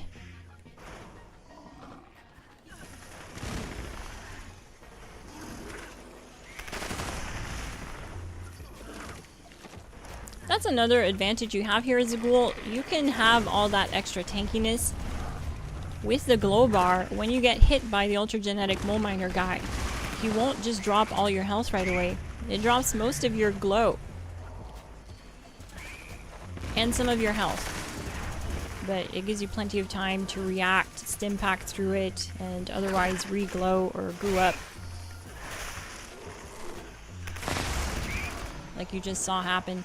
That's another advantage you have here as a ghoul. You can have all that extra tankiness with the glow bar when you get hit by the ultra genetic mole miner guy. He won't just drop all your health right away. It drops most of your glow and some of your health, but it gives you plenty of time to react, Stimpack through it, and otherwise re-glow or goo up like you just saw happen.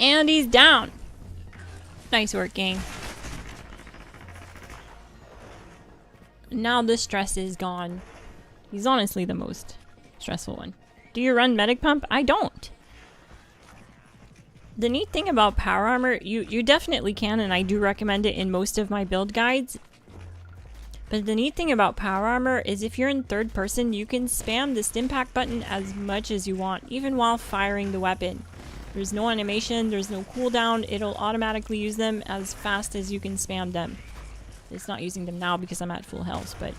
And he's down. Nice work, gang. Now the stress is gone. He's honestly the most stressful one. Do you run medic pump? I don't. The neat thing about power armor, you definitely can, and I do recommend it in most of my build guides. But the neat thing about power armor is if you're in third person, you can spam the Stimpack button as much as you want, even while firing the weapon. There's no animation, there's no cooldown, it'll automatically use them as fast as you can spam them. It's not using them now because I'm at full health, but...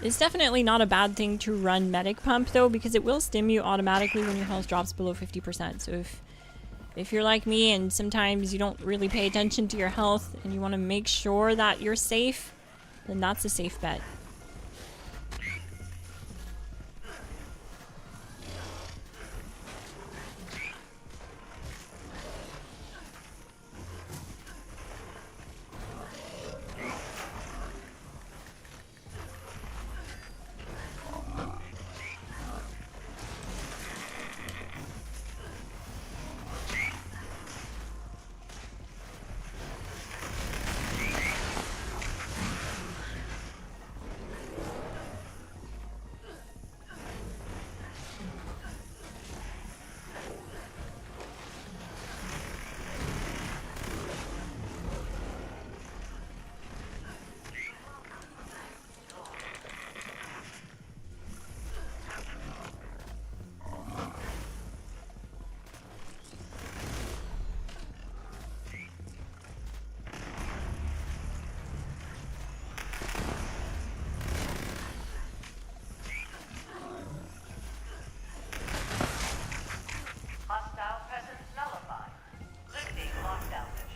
It's definitely not a bad thing to run medic pump though, because it will stim you automatically when your health drops below 50%. So if you're like me and sometimes you don't really pay attention to your health and you want to make sure that you're safe, then that's a safe bet. Hostile presence nullified. Lifting lockdown measures.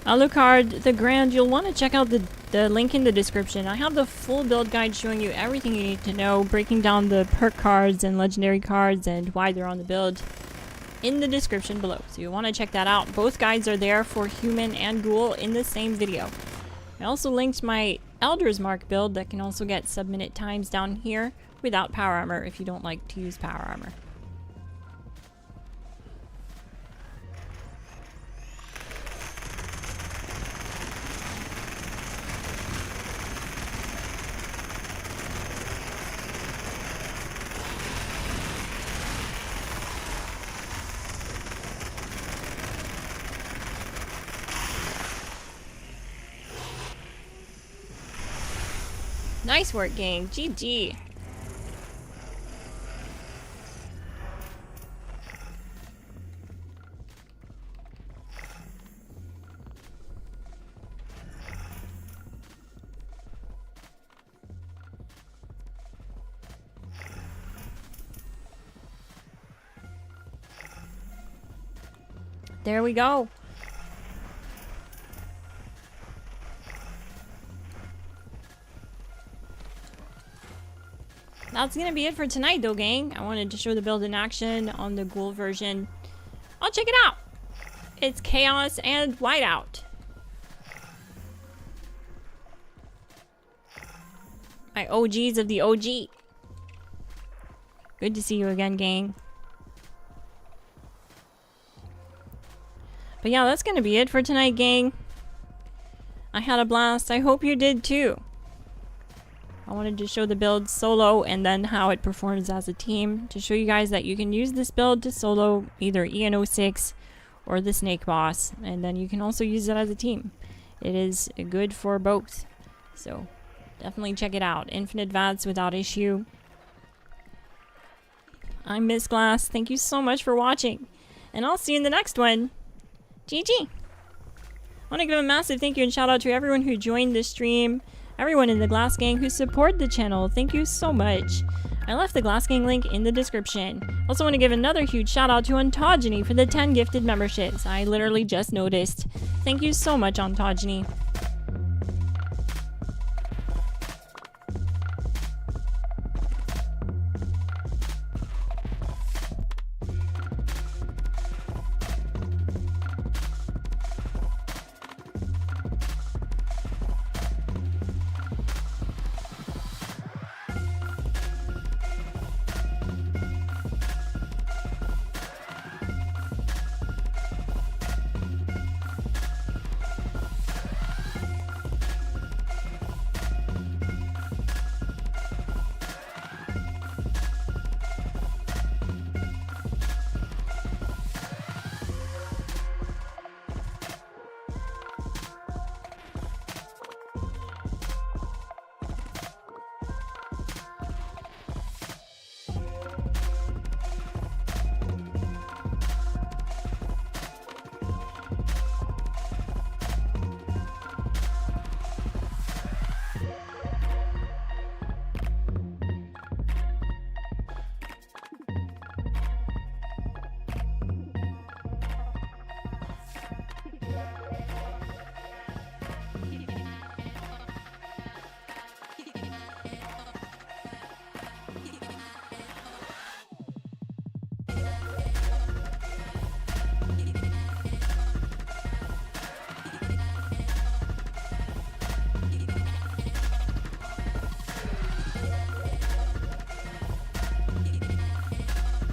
Alucard the Grand, you'll want to check out the link in the description. I have the full build guide showing you everything you need to know, breaking down the perk cards and legendary cards and why they're on the build in the description below. So you'll want to check that out. Both guides are there for human and ghoul in the same video. I also linked my Elder's Mark build that can also get sub-minute times down here without power armor if you don't like to use power armor. Nice work, gang. GG. There we go. That's gonna be it for tonight though, gang. I wanted to show the build in action on the GHOUL version. I'll check it out. It's chaos and whiteout. My OGs of the OG. Good to see you again, gang. But yeah, that's gonna be it for tonight, gang. I had a blast. I hope you did too. I wanted to show the build solo and then how it performs as a team to show you guys that you can use this build to solo either EN06 or the snake boss, and then you can also use it as a team. It is good for both, so definitely check it out. Infinite VATS without issue. I'm Miss Glass. Thank you so much for watching, and I'll see you in the next one. GG. I want to give a massive thank you and shout out to everyone who joined the stream. Everyone in the Glass Gang who support the channel, thank you so much. I left the Glass Gang link in the description. Also want to give another huge shout out to Ontogeny for the 10 gifted memberships. I literally just noticed. Thank you so much, Ontogeny.